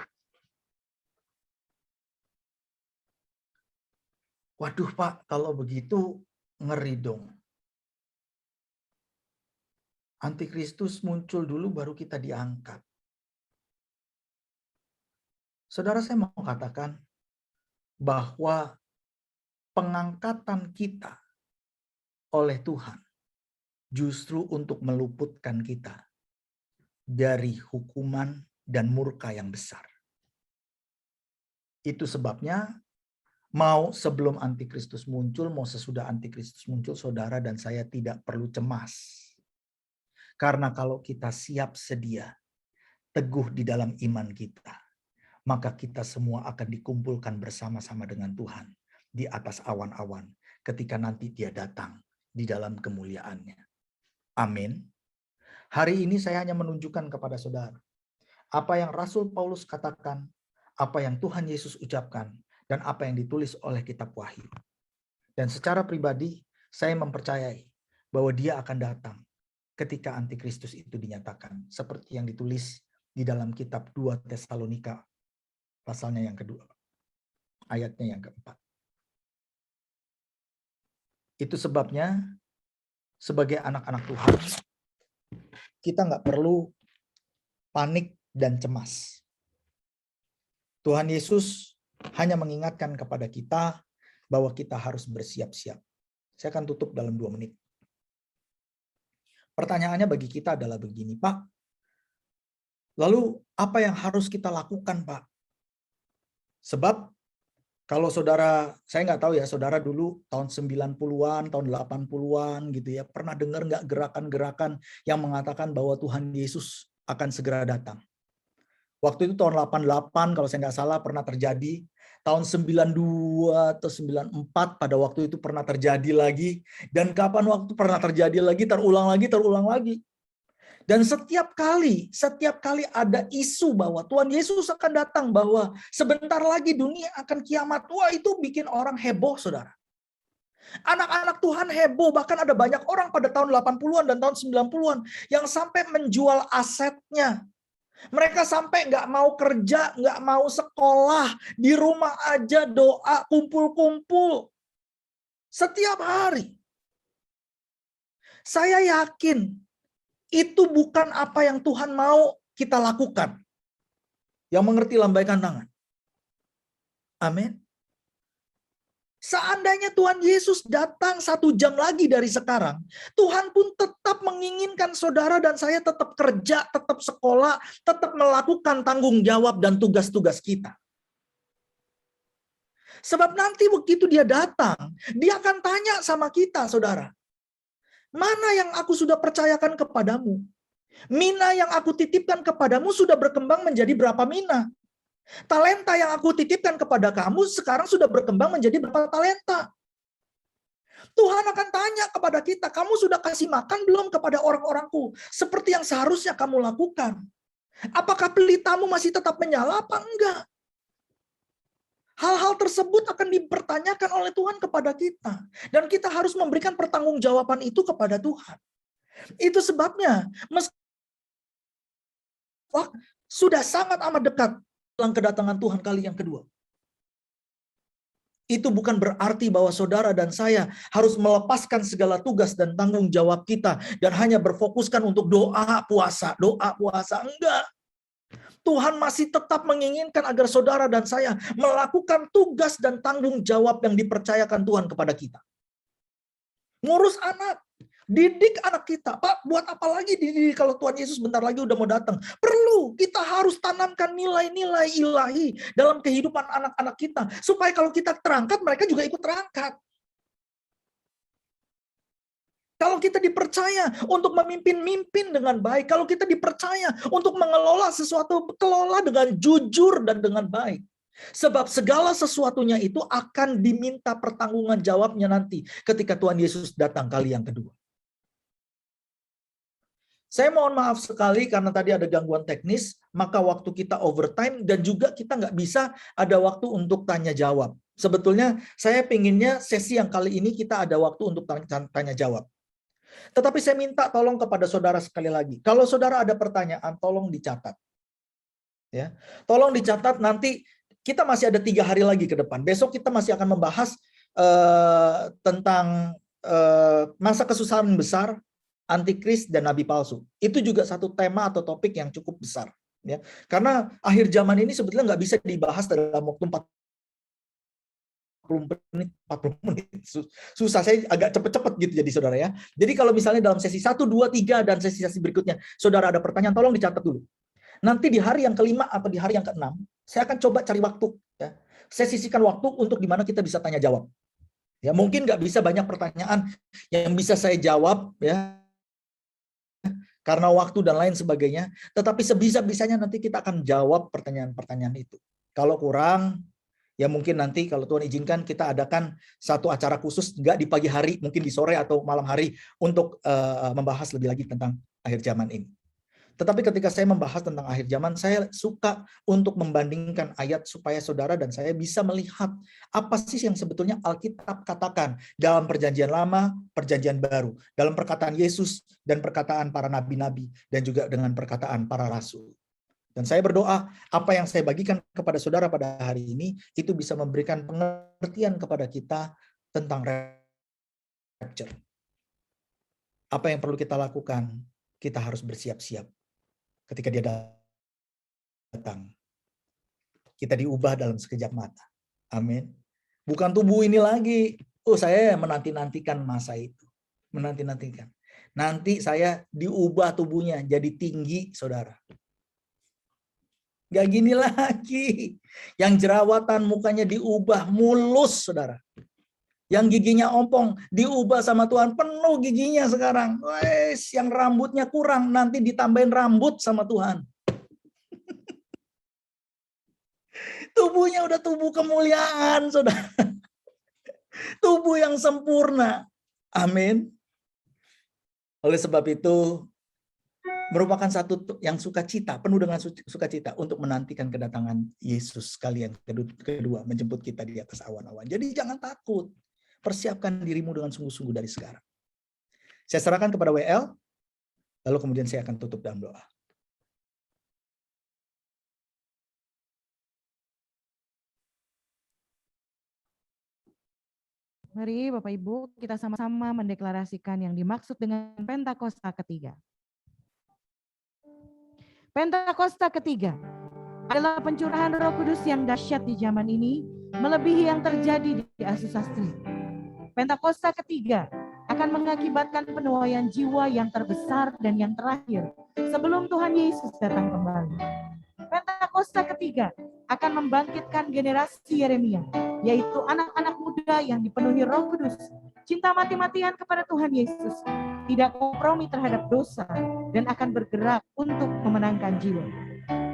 Waduh Pak, kalau begitu ngeri dong. Antikristus muncul dulu baru kita diangkat. Saudara, saya mau katakan bahwa pengangkatan kita oleh Tuhan justru untuk meluputkan kita dari hukuman dan murka yang besar. Itu sebabnya mau sebelum Antikristus muncul, mau sesudah Antikristus muncul, saudara dan saya tidak perlu cemas. Karena kalau kita siap sedia, teguh di dalam iman kita, maka kita semua akan dikumpulkan bersama-sama dengan Tuhan di atas awan-awan ketika nanti Dia datang di dalam kemuliaannya. Amin. Hari ini saya hanya menunjukkan kepada saudara apa yang Rasul Paulus katakan, apa yang Tuhan Yesus ucapkan dan apa yang ditulis oleh kitab Wahyu. Dan secara pribadi, saya mempercayai bahwa dia akan datang ketika Antikristus itu dinyatakan. Seperti yang ditulis di dalam kitab 2 Tesalonika, pasalnya yang kedua, ayatnya yang keempat. Itu sebabnya, sebagai anak-anak Tuhan, kita nggak perlu panik dan cemas. Tuhan Yesus hanya mengingatkan kepada kita bahwa kita harus bersiap-siap. Saya akan tutup dalam 2 menit. Pertanyaannya bagi kita adalah begini, Pak. Lalu apa yang harus kita lakukan, Pak? Sebab kalau saudara, saya nggak tahu ya, saudara dulu tahun 90-an, tahun 80-an gitu ya, pernah dengar nggak gerakan-gerakan yang mengatakan bahwa Tuhan Yesus akan segera datang? Waktu itu tahun 88 kalau saya nggak salah pernah terjadi. Tahun 92 atau 94 pada waktu itu pernah terjadi lagi. Dan kapan waktu pernah terjadi lagi, terulang lagi. Dan setiap kali ada isu bahwa Tuhan Yesus akan datang, bahwa sebentar lagi dunia akan kiamat. Wah, itu bikin orang heboh, saudara. Anak-anak Tuhan heboh, bahkan ada banyak orang pada tahun 80-an dan tahun 90-an yang sampai menjual asetnya. Mereka sampai nggak mau kerja, nggak mau sekolah, di rumah aja doa, kumpul-kumpul. Setiap hari. Saya yakin itu bukan apa yang Tuhan mau kita lakukan. Yang mengerti lambaikan tangan. Amin. Seandainya Tuhan Yesus datang 1 jam lagi dari sekarang, Tuhan pun tetap menginginkan saudara dan saya tetap kerja, tetap sekolah, tetap melakukan tanggung jawab dan tugas-tugas kita. Sebab nanti begitu dia datang, dia akan tanya sama kita, saudara. Mana yang aku sudah percayakan kepadamu? Mina yang aku titipkan kepadamu sudah berkembang menjadi berapa mina? Talenta yang aku titipkan kepada kamu sekarang sudah berkembang menjadi berapa talenta? Tuhan akan tanya kepada kita, kamu sudah kasih makan belum kepada orang-orangku? Seperti yang seharusnya kamu lakukan. Apakah pelitamu masih tetap menyala apa enggak? Hal-hal tersebut akan dipertanyakan oleh Tuhan kepada kita. Dan kita harus memberikan pertanggungjawaban itu kepada Tuhan. Itu sebabnya, sudah sangat amat dekat kedatangan Tuhan kali yang kedua. Itu bukan berarti bahwa saudara dan saya harus melepaskan segala tugas dan tanggung jawab kita dan hanya berfokuskan untuk doa puasa. Enggak. Tuhan masih tetap menginginkan agar saudara dan saya melakukan tugas dan tanggung jawab yang dipercayakan Tuhan kepada kita. Ngurus anak, didik anak kita. Pak, buat apa lagi dididik kalau Tuhan Yesus bentar lagi udah mau datang? Perlu, kita harus tanamkan nilai-nilai ilahi dalam kehidupan anak-anak kita. Supaya kalau kita terangkat, mereka juga ikut terangkat. Kalau kita dipercaya untuk memimpin dengan baik, kalau kita dipercaya untuk mengelola sesuatu, kelola dengan jujur dan dengan baik. Sebab segala sesuatunya itu akan diminta pertanggungan jawabnya nanti ketika Tuhan Yesus datang kali yang kedua. Saya mohon maaf sekali karena tadi ada gangguan teknis, maka waktu kita overtime dan juga kita nggak bisa ada waktu untuk tanya jawab. Sebetulnya saya pinginnya sesi yang kali ini kita ada waktu untuk tanya jawab. Tetapi saya minta tolong kepada saudara sekali lagi. Kalau saudara ada pertanyaan, tolong dicatat. Ya, tolong dicatat, nanti kita masih ada 3 hari lagi ke depan. Besok kita masih akan membahas tentang masa kesusahan besar, antikris dan nabi palsu. Itu juga satu tema atau topik yang cukup besar. Ya, karena akhir zaman ini sebetulnya nggak bisa dibahas dalam waktu 40 menit. Susah, saya agak cepet-cepet gitu jadi saudara ya. Jadi kalau misalnya dalam sesi 1, 2, 3 dan sesi-sesi berikutnya, saudara ada pertanyaan, tolong dicatat dulu. Nanti di hari yang ke-5 atau di hari yang ke-6, saya akan coba cari waktu. Ya. Saya sisihkan waktu untuk di mana kita bisa tanya jawab. Ya, mungkin nggak bisa banyak pertanyaan yang bisa saya jawab ya, karena waktu dan lain sebagainya. Tetapi sebisa-bisanya nanti kita akan jawab pertanyaan-pertanyaan itu. Kalau kurang, ya mungkin nanti kalau Tuhan izinkan kita adakan satu acara khusus, nggak di pagi hari, mungkin di sore atau malam hari untuk membahas lebih lagi tentang akhir zaman ini. Tetapi ketika saya membahas tentang akhir zaman, saya suka untuk membandingkan ayat supaya saudara dan saya bisa melihat apa sih yang sebetulnya Alkitab katakan dalam perjanjian lama, perjanjian baru, dalam perkataan Yesus dan perkataan para nabi-nabi, dan juga dengan perkataan para rasul. Dan saya berdoa apa yang saya bagikan kepada saudara pada hari ini itu bisa memberikan pengertian kepada kita tentang rapture. Apa yang perlu kita lakukan? Kita harus bersiap-siap ketika dia datang. Kita diubah dalam sekejap mata. Amin. Bukan tubuh ini lagi. Oh, saya menanti-nantikan masa itu. Menanti-nantikan. Nanti saya diubah tubuhnya jadi tinggi, saudara. Gak gini lagi. Yang jerawatan mukanya diubah mulus, saudara. Yang giginya ompong diubah sama Tuhan, penuh giginya sekarang. Wes, yang rambutnya kurang nanti ditambahin rambut sama Tuhan. Tubuhnya udah tubuh kemuliaan, saudara. Tubuh yang sempurna. Amin. Oleh sebab itu, merupakan satu yang sukacita, penuh dengan sukacita untuk menantikan kedatangan Yesus kali yang kedua, menjemput kita di atas awan-awan. Jadi jangan takut. Persiapkan dirimu dengan sungguh-sungguh dari sekarang. Saya serahkan kepada WL, lalu kemudian saya akan tutup dalam doa. Mari Bapak Ibu kita sama-sama mendeklarasikan yang dimaksud dengan Pentakosta ketiga. Pentakosta ketiga adalah pencurahan Roh Kudus yang dahsyat di zaman ini, melebihi yang terjadi di Asus Sastri. Pentakosta ketiga akan mengakibatkan penuaian jiwa yang terbesar dan yang terakhir sebelum Tuhan Yesus datang kembali. Pentakosta ketiga akan membangkitkan generasi Yeremia, yaitu anak-anak muda yang dipenuhi Roh Kudus, cinta mati-matian kepada Tuhan Yesus, tidak kompromi terhadap dosa, dan akan bergerak untuk memenangkan jiwa.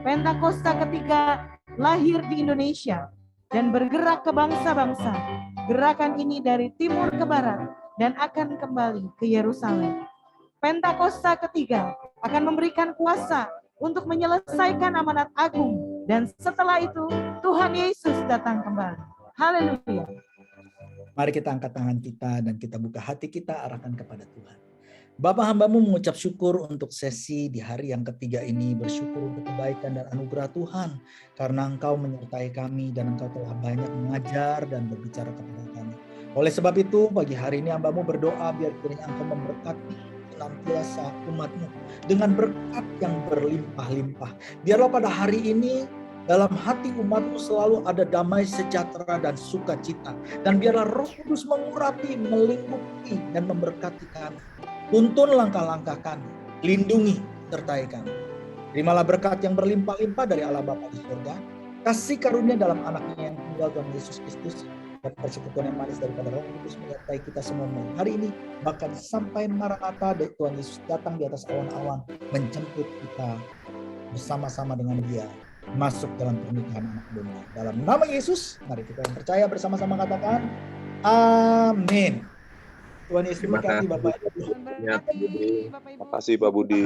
Pentakosta ketiga lahir di Indonesia dan bergerak ke bangsa-bangsa. Gerakan ini dari timur ke barat dan akan kembali ke Yerusalem. Pentakosta ketiga akan memberikan kuasa untuk menyelesaikan amanat agung, dan setelah itu Tuhan Yesus datang kembali. Haleluya. Mari kita angkat tangan kita dan kita buka hati kita arahkan kepada Tuhan. Bapa, hamba-Mu mengucap syukur untuk sesi di hari yang ketiga ini, bersyukur untuk kebaikan dan anugerah Tuhan, karena Engkau menyertai kami dan Engkau telah banyak mengajar dan berbicara kepada kami. Oleh sebab itu, pagi hari ini hamba-Mu berdoa biar kiranya Engkau memberkati senantiasa umat-Mu dengan berkat yang berlimpah-limpah. Biarlah pada hari ini dalam hati umat-Mu selalu ada damai, sejahtera, dan sukacita. Dan biarlah Roh Kudus mengurapi, melingkupi, dan memberkati kami. Tuntun langkah-langkah kami, lindungi, sertai kami. Terimalah berkat yang berlimpah-limpah dari Allah Bapa di surga, kasih karunia dalam anaknya yang tunggal Tuhan Yesus Kristus, dan persekutuan yang manis daripada Roh Kudus menyertai kita semua hari ini, bahkan sampai Maranatha Tuhan Yesus datang di atas awan-awan, menjemput kita bersama-sama dengan Dia masuk dalam pernikahan anak domba. Dalam nama Yesus, mari kita yang percaya bersama-sama katakan, amin. Tuhan Yesus Terima memberkati kasih Bapak Ibu. Terima kasih Pak Budi.